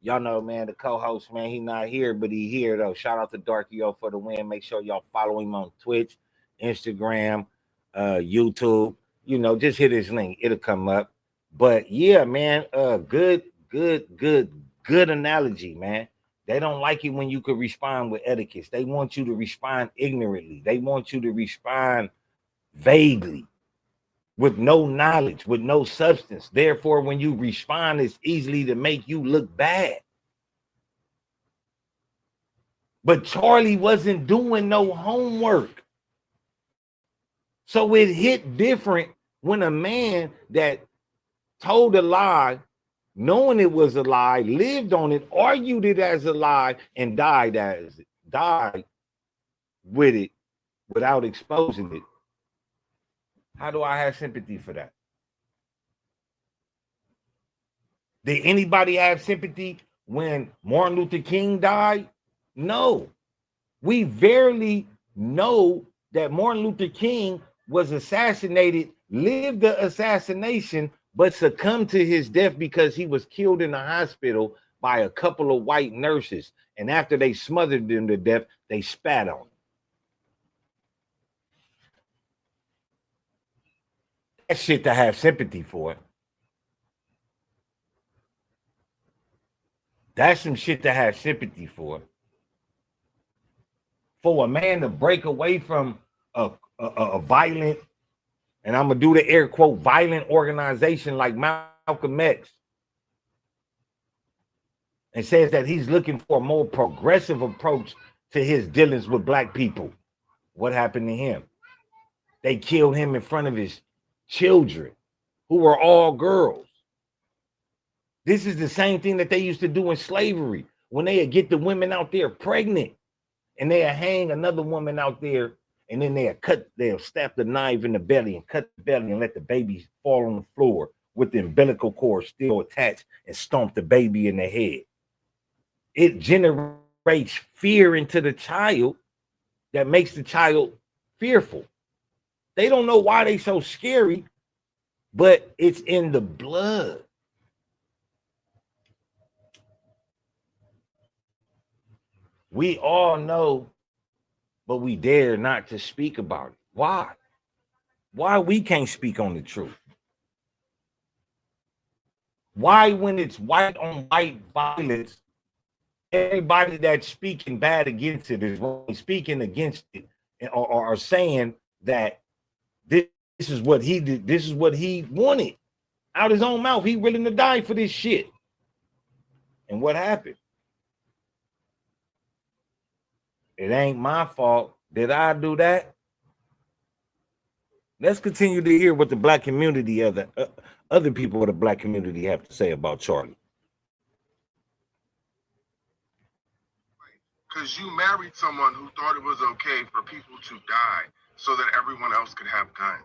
y'all know, man, the co-host, man, he not here, but he here though. Shout out to Darkio for the win. Make sure y'all follow him on Twitch, Instagram, YouTube. You know, just hit his link. It'll come up. But yeah, man, good analogy, man. They don't like it when you could respond with etiquette. They want you to respond ignorantly. They want you to respond vaguely, with no knowledge, with no substance. Therefore, when you respond, it's easily to make you look bad. But Charlie wasn't doing no homework. So it hit different when a man that told a lie, knowing it was a lie, lived on it, argued it as a lie, and died with it without exposing it. How do I have sympathy for that? Did anybody have sympathy when Martin Luther King died? No. We barely know that Martin Luther King was assassinated, lived the assassination, but succumbed to his death because he was killed in the hospital by a couple of white nurses. And after they smothered him to death, they spat on him. That's shit to have sympathy for. That's some shit to have sympathy for. For a man to break away from a violent, and I'm going to do the air quote, violent organization like Malcolm X, and says that he's looking for a more progressive approach to his dealings with black people. What happened to him? They killed him in front of his children, who were all girls. This is the same thing that they used to do in slavery, when they would get the women out there pregnant, and they'd hang another woman out there, and then they'll stab the knife in the belly and cut the belly and let the baby fall on the floor with the umbilical cord still attached and stomp the baby in the head. It generates fear into the child that makes the child fearful. They don't know why they so scary, but it's in the blood. We all know, but we dare not to speak about it. Why? Why we can't speak on the truth? Why, when it's white on white violence, everybody that's speaking bad against it is speaking against it, or saying that this is what he did. This is what he wanted. Out his own mouth. He willing to die for this shit. And what happened? It ain't my fault. Did I do that? Let's continue to hear what the black community, other people of the black community have to say about Charlie. Because you married someone who thought it was okay for people to die so that everyone else could have guns.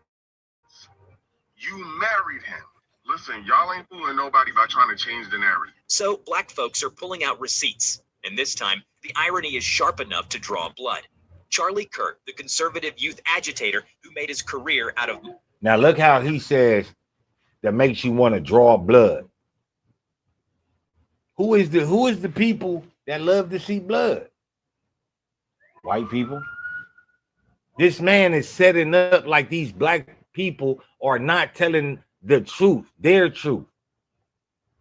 You married him. Listen, y'all ain't fooling nobody by trying to change the narrative. So black folks are pulling out receipts, and this time the irony is sharp enough to draw blood. Charlie Kirk, the conservative youth agitator who made his career out of... Now look how he says that makes you want to draw blood. Who is the people that love to see blood? White people. This man is setting up like these black people are not telling the truth, their truth,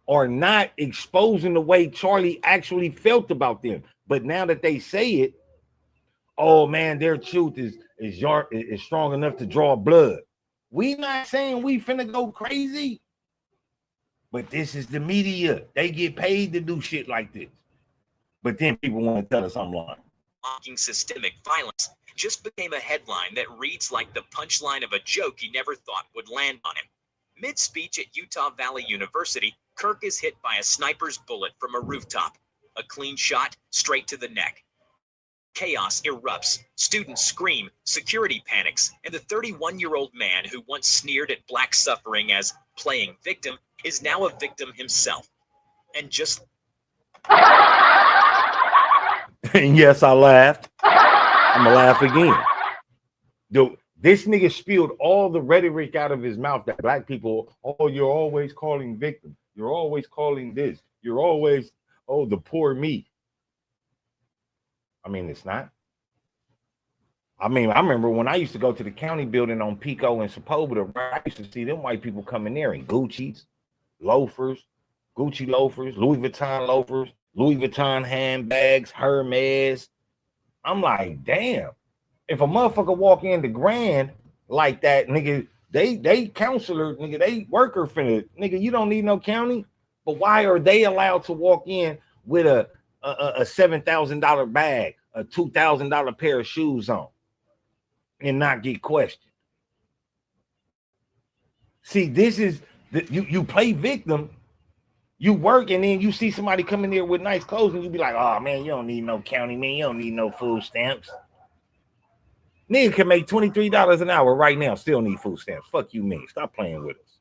or not exposing the way Charlie actually felt about them. But now that they say it, oh man, their truth is strong enough to draw blood. We not saying we finna go crazy, but this is the media. They get paid to do shit like this. But then people want to tell us I'm lying. Mocking systemic violence just became a headline that reads like the punchline of a joke he never thought would land on him. Mid-speech at Utah Valley University, Kirk is hit by a sniper's bullet from a rooftop. A clean shot straight to the neck. Chaos erupts. Students scream, security panics, and the 31-year-old man who once sneered at black suffering as playing victim is now a victim himself. And just... And yes, I laughed. I'm gonna laugh again. This nigga spewed all the rhetoric out of his mouth that black people, oh, you're always calling victim. You're always calling this. You're always, oh, the poor me. I mean, it's not. I mean, I remember when I used to go to the county building on Pico and Sepulveda, I used to see them white people coming there in Gucci loafers, Louis Vuitton loafers, Louis Vuitton handbags, Hermes. I'm like, damn. If a motherfucker walk into Grand like that, nigga, they counselor, nigga, they worker finna, nigga, you don't need no county. But why are they allowed to walk in with a $7,000 bag, a $2,000 pair of shoes on, and not get questioned? See, this is you play victim, you work, and then you see somebody come in there with nice clothes, and you be like, oh man, you don't need no county, man, you don't need no food stamps. Nigga can make $23 an hour right now, still need food stamps. Fuck you, man. Stop playing with us.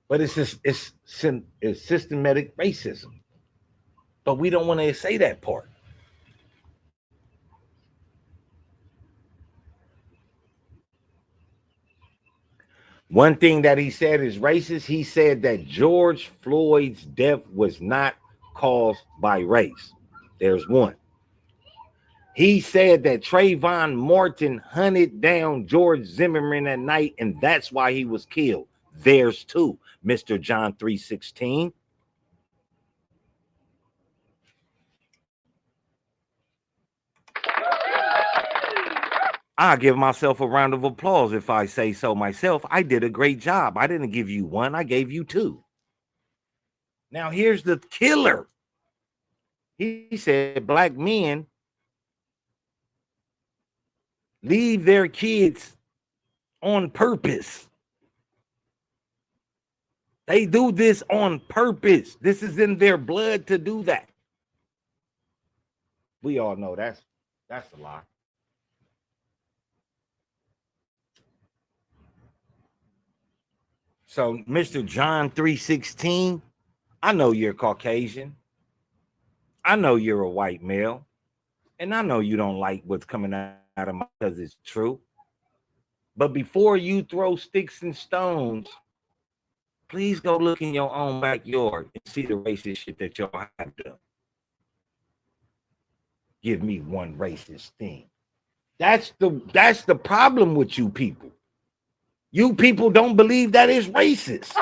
But it's systematic racism. But we don't want to say that part. One thing that he said is racist. He said that George Floyd's death was not caused by race. There's one. He said that Trayvon Martin hunted down George Zimmerman at night, and that's why he was killed. There's two, Mr. John 3:16. I give myself a round of applause if I say so myself. I did a great job. I didn't give you one, I gave you two. Now here's the killer. He said black men leave their kids on purpose. They do this on purpose. This is in their blood to do that. We all know that's a lie. So, Mr. John 3:16, I know you're Caucasian. I know you're a white male. And I know you don't like what's coming out of my because it's true. But before you throw sticks and stones, please go look in your own backyard and see the racist shit that y'all have done. Give me one racist thing. That's the problem with you people. You people don't believe that it's racist.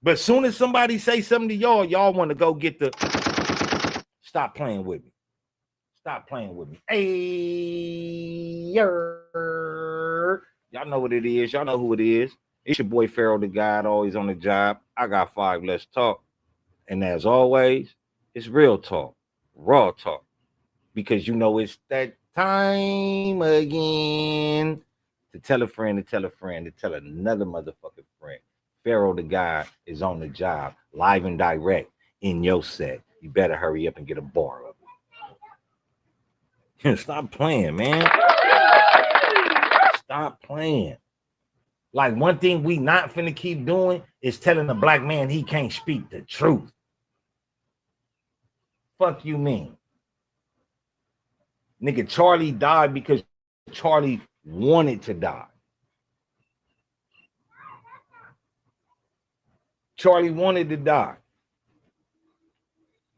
But as soon as somebody say something to y'all, y'all want to go get the... Stop playing with me. Stop playing with me. Hey, y'all know what it is. Y'all know who it is. It's your boy Pharaoh the God, always on the job. I got 5. Let's talk. And as always, it's real talk, raw talk. Because you know it's that time again to tell a friend, to tell a friend, to tell another motherfucking friend. Pharaoh the guy is on the job, live and direct in your set. You better hurry up and get a bar of it. Stop playing, man. Stop playing. Like, one thing we not finna keep doing is telling a black man he can't speak the truth. Fuck you mean? Nigga, Charlie died because Charlie wanted to die. Charlie wanted to die.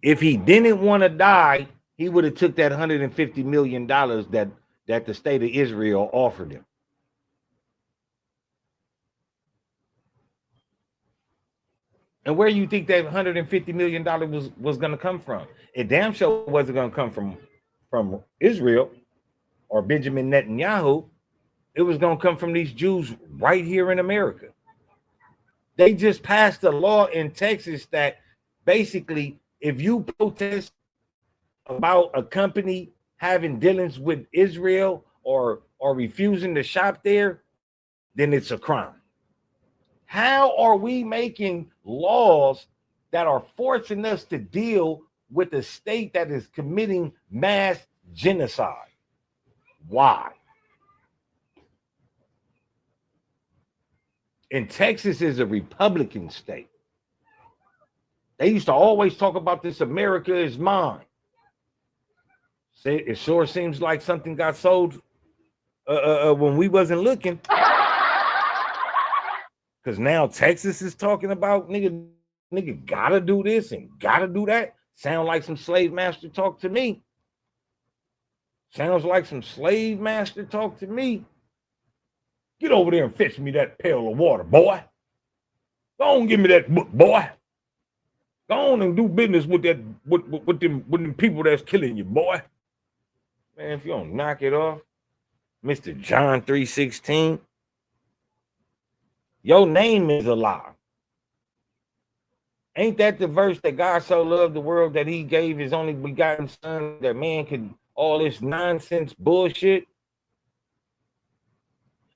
If he didn't want to die, he would have took that $150 million that the state of Israel offered him. And where you think that $150 million was going to come from? It damn sure wasn't going to come from Israel or Benjamin Netanyahu. It was going to come from these Jews right here in America. They just passed a law in Texas that basically, if you protest about a company having dealings with Israel or refusing to shop there, then it's a crime. How are we making laws that are forcing us to deal with a state that is committing mass genocide? Why? And Texas is a Republican state. They used to always talk about this America is mine. It sure seems like something got sold when we wasn't looking. Because now Texas is talking about nigga gotta do this and gotta do that. Sound like some slave master talk to me. Sounds like some slave master talk to me. Get over there and fetch me that pail of water, boy. Go on, give me that book, boy. Go on and do business with that with them people that's killing you, boy. Man, if you don't knock it off, Mr. John 3:16, your name is a lie. Ain't that the verse that God so loved the world that he gave his only begotten son that man could all this nonsense bullshit?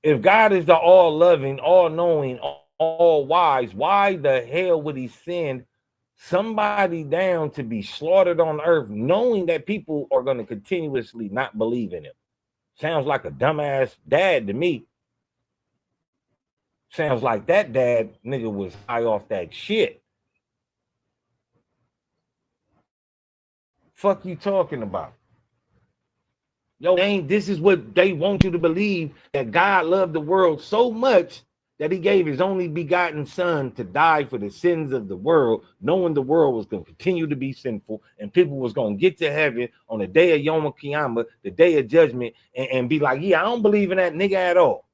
If God is the all-loving, all-knowing, all-wise, why the hell would he send somebody down to be slaughtered on earth knowing that people are going to continuously not believe in him? Sounds like a dumbass dad to me. Sounds like that dad nigga was high off that shit. Fuck you talking about? Yo, ain't this is what they want you to believe, that God loved the world so much that he gave his only begotten son to die for the sins of the world, knowing the world was going to continue to be sinful and people was going to get to heaven on the day of Yom Kippur, the day of judgment, and be like, yeah, I don't believe in that nigga at all.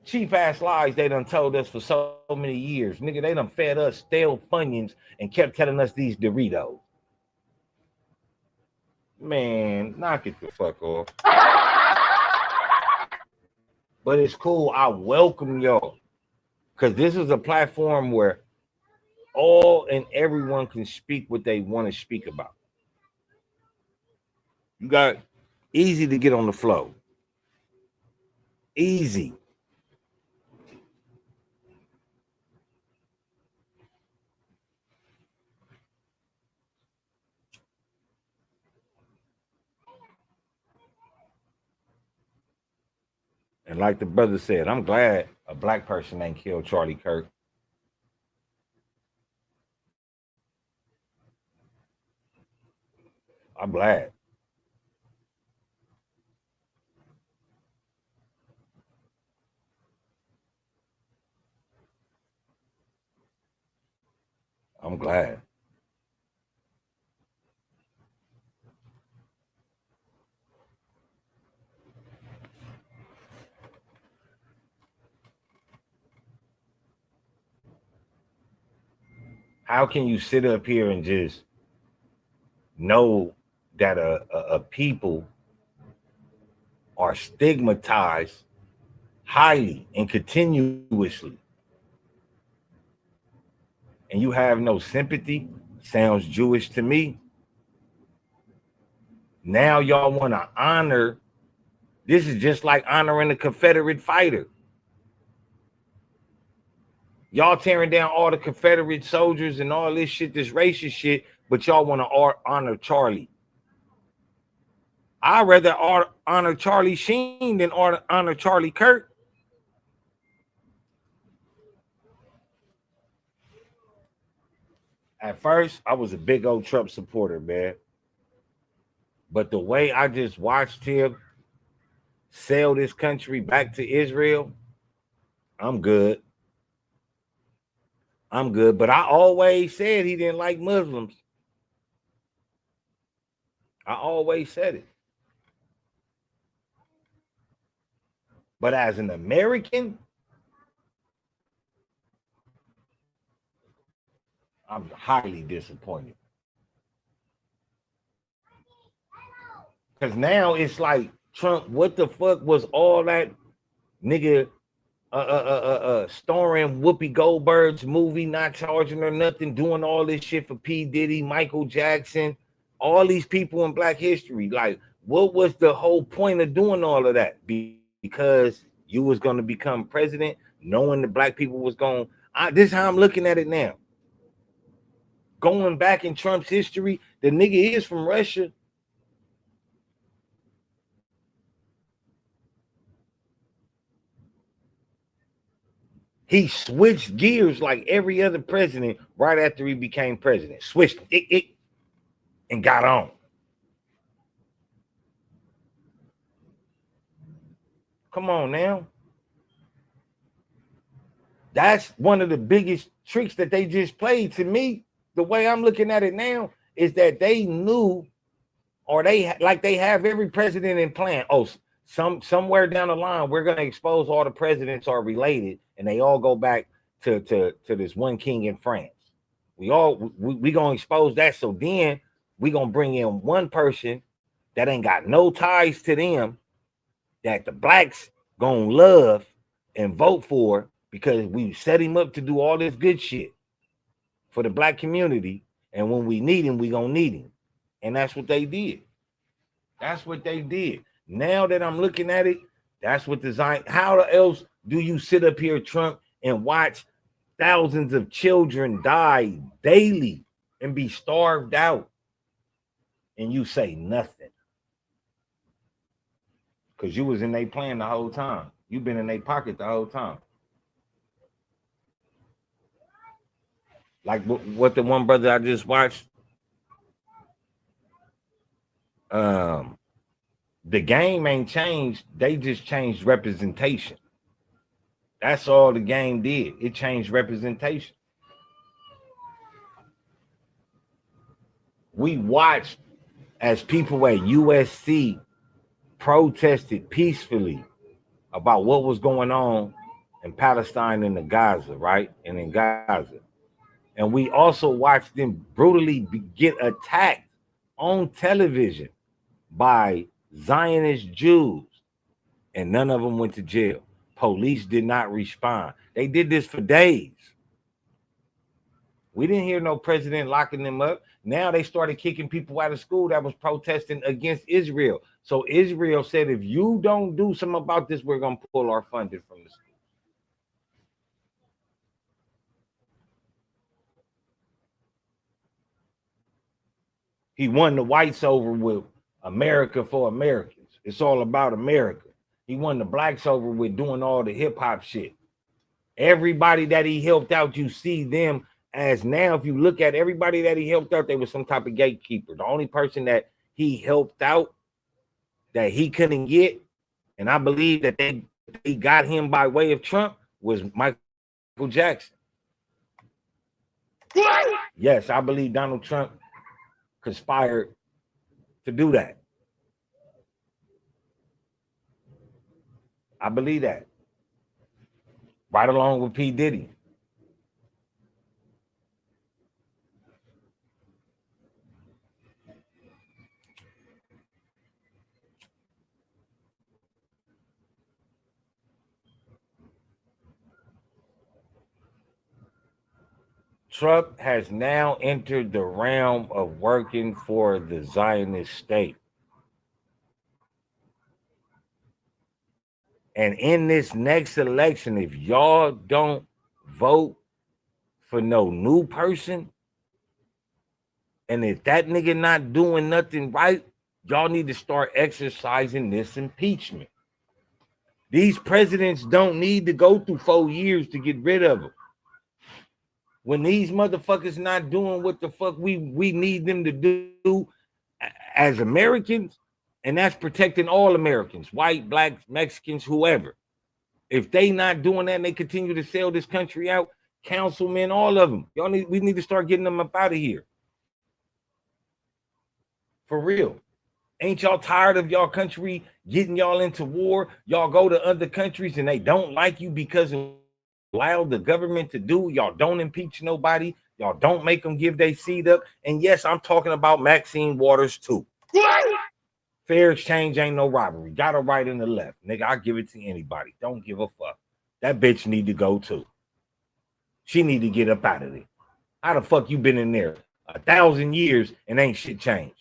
Cheap ass lies they done told us for so many years. Nigga, they done fed us stale Funyuns and kept telling us these Doritos. Man, knock it the fuck off. But it's cool. I welcome y'all. Because this is a platform where all and everyone can speak what they want to speak about. You got easy to get on the flow. Easy. And like the brother said, I'm glad a black person ain't killed Charlie Kirk. I'm glad. I'm glad. How can you sit up here and just know that a people are stigmatized highly and continuously, and you have no sympathy, sounds Jewish to me. Now y'all want to honor. This is just like honoring a Confederate fighter. Y'all tearing down all the Confederate soldiers and all this shit, this racist shit, but y'all want to honor Charlie. I'd rather honor Charlie Sheen than honor Charlie Kirk. At first, I was a big old Trump supporter, man. But the way I just watched him sell this country back to Israel, I'm good. I'm good. But I always said he didn't like Muslims. I always said it. But as an American, I'm highly disappointed. Because now it's like, Trump, what the fuck was all that nigga starring Whoopi Goldberg's movie, not charging her nothing, doing all this shit for P. Diddy, Michael Jackson, all these people in Black history? Like, what was the whole point of doing all of that? Because you was going to become president, knowing the Black people was going. This is how I'm looking at it now. Going back in Trump's history, the nigga is from Russia. He switched gears like every other president right after he became president. Switched it and got on. Come on now. That's one of the biggest tricks that they just played. To me, the way I'm looking at it now is that they knew, or they have every president in plan. Oh, somewhere down the line, we're going to expose all the presidents are related, and they all go back to this one king in France. We gonna expose that. So then we gonna bring in one person that ain't got no ties to them, that the blacks gonna love and vote for, because we set him up to do all this good shit for the Black community. And when we need him, we gonna need him. And that's what they did. That's what they did. Now that I'm looking at it, that's what design. How else do you sit up here, Trump, and watch thousands of children die daily and be starved out, and you say nothing? Because you was in their plan the whole time. You've been in their pocket the whole time. Like what the one brother I just watched. The game ain't changed. They just changed representation. That's all the game did. It changed representation. We watched as people at USC protested peacefully about what was going on in Palestine and in Gaza, right? And in Gaza. And we also watched them brutally get attacked on television by Zionist Jews, and none of them went to jail. Police did not respond. They did this for days. We didn't hear no president locking them up. Now they started kicking people out of school that was protesting against Israel. So Israel said, if you don't do something about this, we're going to pull our funding from the school. He won the whites over with America for Americans. It's all about America. He won the blacks over with doing all the hip hop shit. Everybody that he helped out, you see them as now, if you look at everybody that he helped out, they was some type of gatekeeper. The only person that he helped out that he couldn't get, and I believe that they got him by way of Trump, was Michael Jackson. What? Yes, I believe Donald Trump conspired to do that. I believe that. Right along with P. Diddy. Trump has now entered the realm of working for the Zionist state. And in this next election, if y'all don't vote for no new person, and if that nigga not doing nothing right, y'all need to start exercising this impeachment. These presidents don't need to go through 4 years to get rid of them. When these motherfuckers not doing what the fuck we need them to do as Americans, and that's protecting all Americans, white, black, Mexicans, whoever. If they not doing that and they continue to sell this country out, councilmen, all of them, we need to start getting them up out of here. For real. Ain't y'all tired of y'all country getting y'all into war? Y'all go to other countries and they don't like you because of allow the government to do. Y'all don't impeach nobody. Y'all don't make them give their seat up. And yes, I'm talking about Maxine Waters too. Fair exchange ain't no robbery. Got a right and a left. Nigga, I give it to anybody. Don't give a fuck. That bitch need to go too. She need to get up out of there. How the fuck you been in there 1,000 years and ain't shit changed?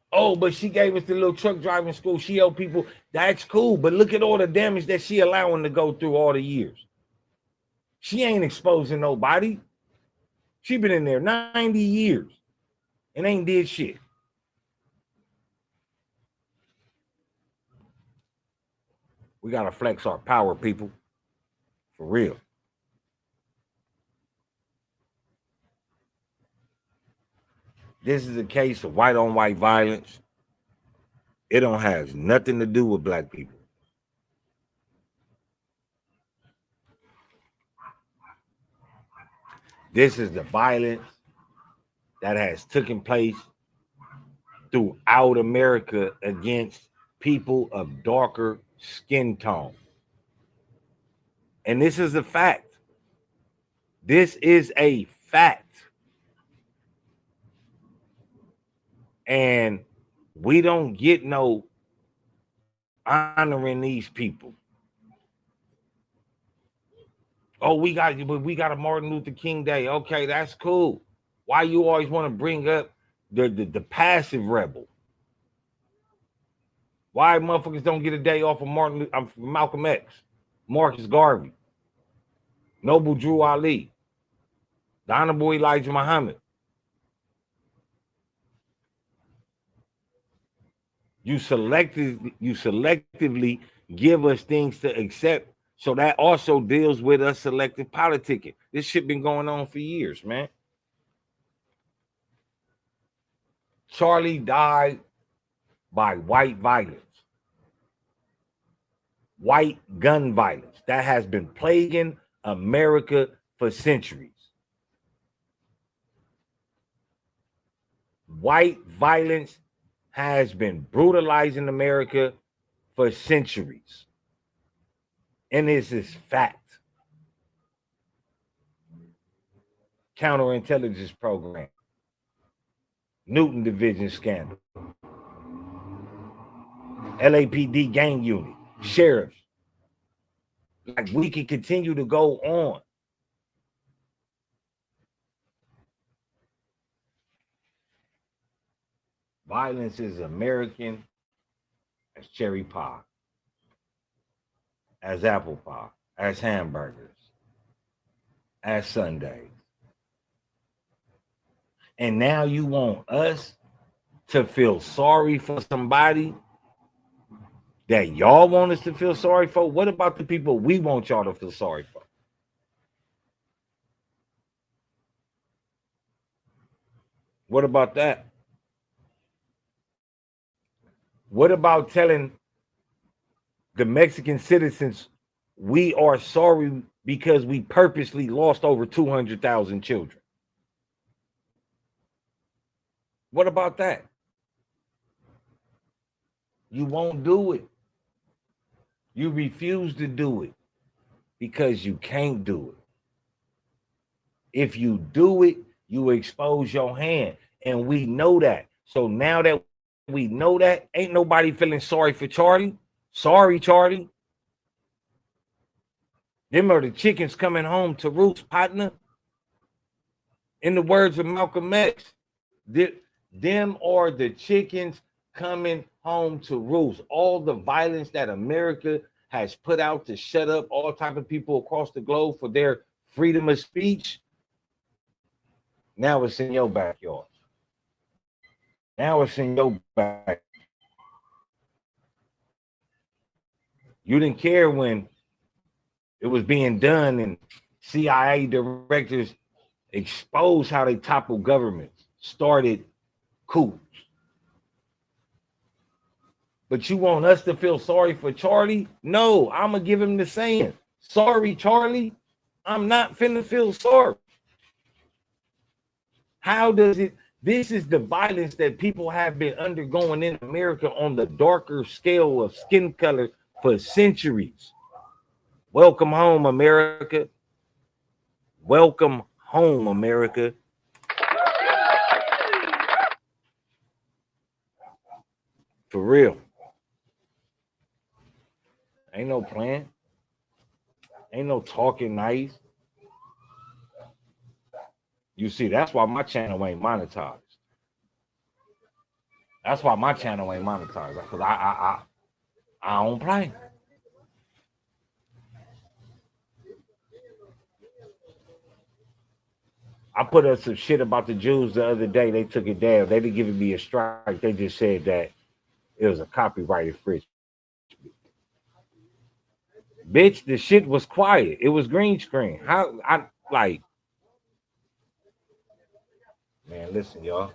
Oh, but she gave us the little truck driving school. She helped people. That's cool. But look at all the damage that she allowing to go through all the years. She ain't exposing nobody. She been in there 90 years and ain't did shit. We got to flex our power, people. For real. This is a case of white on white violence. It don't have nothing to do with black people. This is the violence that has taken place throughout America against people of darker skin tone. And this is a fact. This is a fact. And we don't get no honoring these people. Oh, we got a Martin Luther King Day. Okay, that's cool. Why you always want to bring up the passive rebel? Why motherfuckers don't get a day off of Malcolm X, Marcus Garvey, Noble Drew Ali, the Honorable Elijah Muhammad? You selectively give us things to accept, so that also deals with us selective politicking. This shit been going on for years, man. Charlie died by white violence, white gun violence that has been plaguing America for centuries. White violence has been brutalizing America for centuries. And this is fact. Counterintelligence program, Newton Division scandal, LAPD gang unit, sheriffs. Like, we can continue to go on. Violence is American as cherry pie, as apple pie, as hamburgers, as sundaes. And now you want us to feel sorry for somebody that y'all want us to feel sorry for? What about the people we want y'all to feel sorry for? What about that? What about telling the Mexican citizens we are sorry because we purposely lost over 200,000 children? What about that? You won't do it. You refuse to do it because you can't do it. If you do it, you expose your hand. And we know that. So now that we know that, ain't nobody feeling sorry for Charlie. Sorry, Charlie. Them are the chickens coming home to roost, partner. In the words of Malcolm X, them are the chickens coming home to roost. All the violence that America has put out to shut up all type of people across the globe for their freedom of speech, now it's in your backyard. Now it's in your backyard. You didn't care when it was being done and CIA directors exposed how they toppled governments, started coups. But you want us to feel sorry for Charlie? No, I'm going to give him the saying. Sorry, Charlie. I'm not finna feel sorry. How does it? This is the violence that people have been undergoing in America on the darker scale of skin color for centuries. Welcome home, America. Welcome home, America. For real. Ain't no plan. Ain't no talking nice. You see, that's why my channel ain't monetized. That's why my channel ain't monetized. Because I don't play. I put up some shit about the Jews the other day. They took it down. They didn't give me a strike. They just said that it was a copyright infringement. Bitch, the shit was quiet. It was green screen. How I like, man, listen, y'all.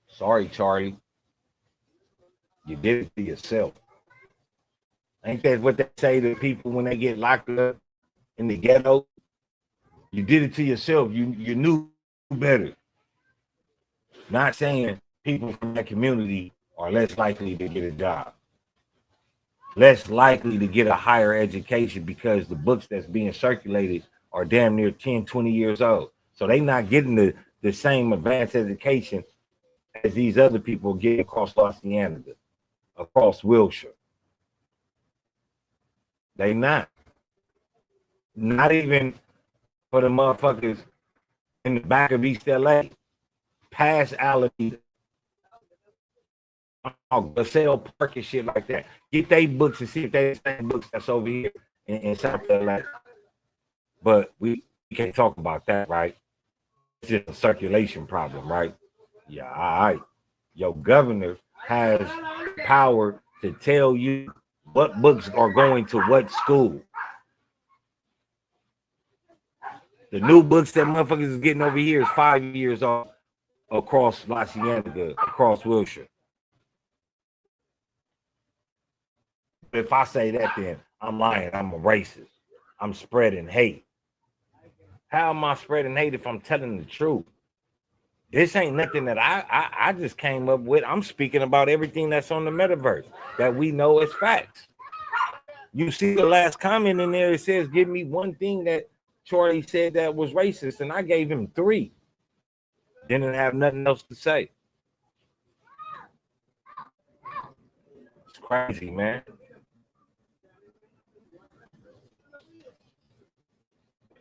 Sorry, Charlie. You did it to yourself. Ain't that what they say to people when they get locked up in the ghetto? You did it to yourself. You knew better. Not saying people from that community are less likely to get a job, less likely to get a higher education because the books that's being circulated are damn near 10, 20 years old. So they not getting the same advanced education as these other people get across Louisiana, across Wilshire. They not. Not even for the motherfuckers in the back of East LA, past Alameda, Sale Park and shit like that. Get they books and see if they the same books that's over here in South LA. But we can't talk about that, right? It's just a circulation problem, right? Yeah, all right. Your governor has power to tell you what books are going to what school. The new books that motherfuckers is getting over here is 5 years old across La Cienega, across Wilshire. If I say that, then I'm lying. I'm a racist. I'm spreading hate. How am I spreading hate if I'm telling the truth? This ain't nothing that I just came up with. I'm speaking about everything that's on the metaverse that we know as facts. You see the last comment in there, it says, give me one thing that Charlie said that was racist, and I gave him 3. Didn't have nothing else to say. It's crazy, man.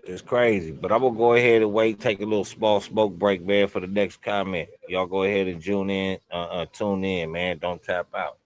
It's crazy, but I'm gonna go ahead and wait, take a little small smoke break, man, for the next comment. Y'all go ahead and tune in, man. Don't tap out.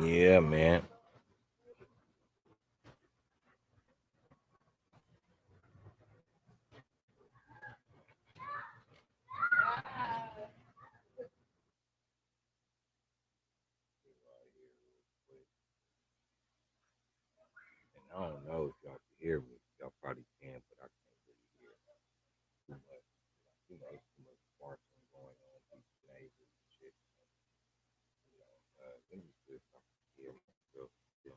Yeah, man. And I don't know if y'all can hear me. Y'all probably can, but I can't really hear too much. It's too much sparkling going on. These neighbors and shit. Let me see if I can hear myself. Yeah.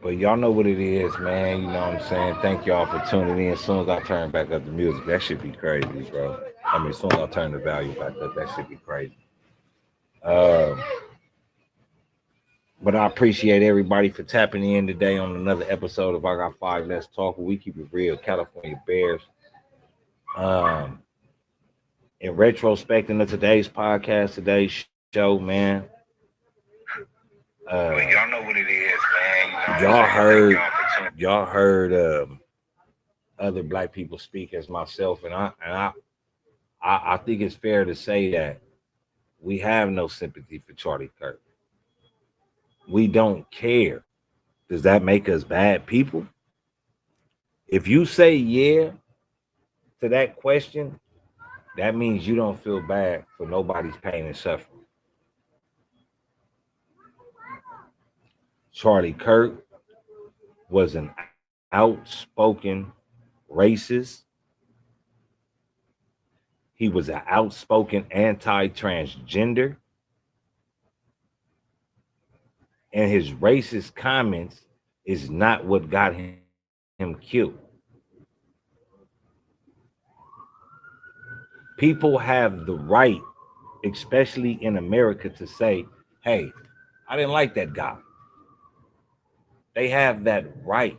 But y'all know what it is, man. You know what I'm saying? Thank y'all for tuning in. As soon as I turn back up the music, that should be crazy, bro. I mean, as soon as I turn the value back up, that should be crazy. Uh, but I appreciate everybody for tapping in today on another episode of I Got Five Let's Talk, where we keep it real, California Bears. In retrospecting of today's podcast, today's show, man. But y'all know what it is, man. You know, y'all heard other black people speak as myself, and I think it's fair to say that we have no sympathy for Charlie Kirk. We don't care. Does that make us bad people? If you say yeah to that question, that means you don't feel bad for nobody's pain and suffering. Charlie Kirk was an outspoken racist. He was an outspoken anti-transgender. And his racist comments is not what got him killed. People have the right, especially in America, to say, hey, I didn't like that guy. They have that right.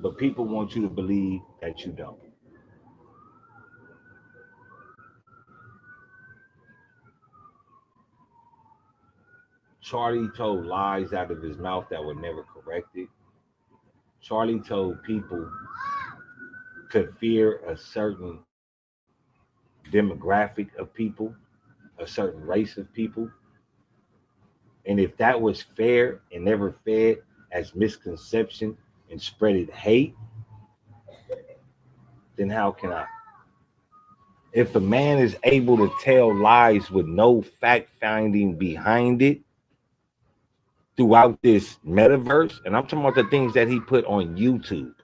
But people want you to believe that you don't. Charlie told lies out of his mouth that were never corrected. Charlie told people to fear a certain demographic of people, a certain race of people. And if that was fair and never fed as misconception and spreaded hate, then how can I? If a man is able to tell lies with no fact finding behind it throughout this metaverse, and I'm talking about the things that he put on YouTube,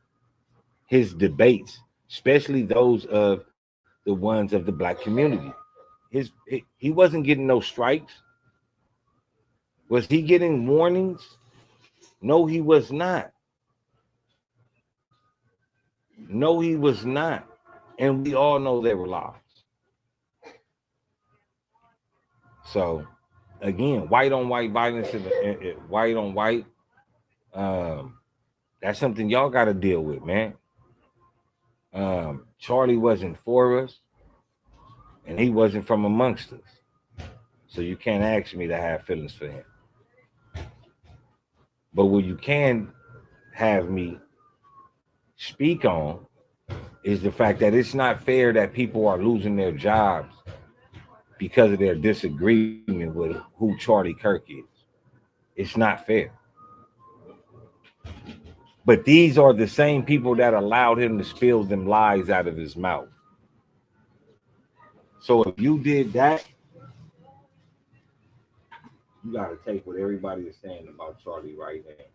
his debates, especially those of the ones of the black community, he wasn't getting no strikes. Was he getting warnings? No, he was not. No, he was not. And we all know they were lies. So, again, white on white violence, white on white, that's something y'all got to deal with, man. Charlie wasn't for us, and he wasn't from amongst us. So you can't ask me to have feelings for him. But what you can have me speak on is the fact that it's not fair that people are losing their jobs because of their disagreement with who Charlie Kirk is. It's not fair. But these are the same people that allowed him to spill them lies out of his mouth. So if you did that, you got to take what everybody is saying about Charlie right now.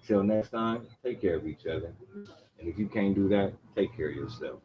Until next time, take care of each other. And if you can't do that, take care of yourself.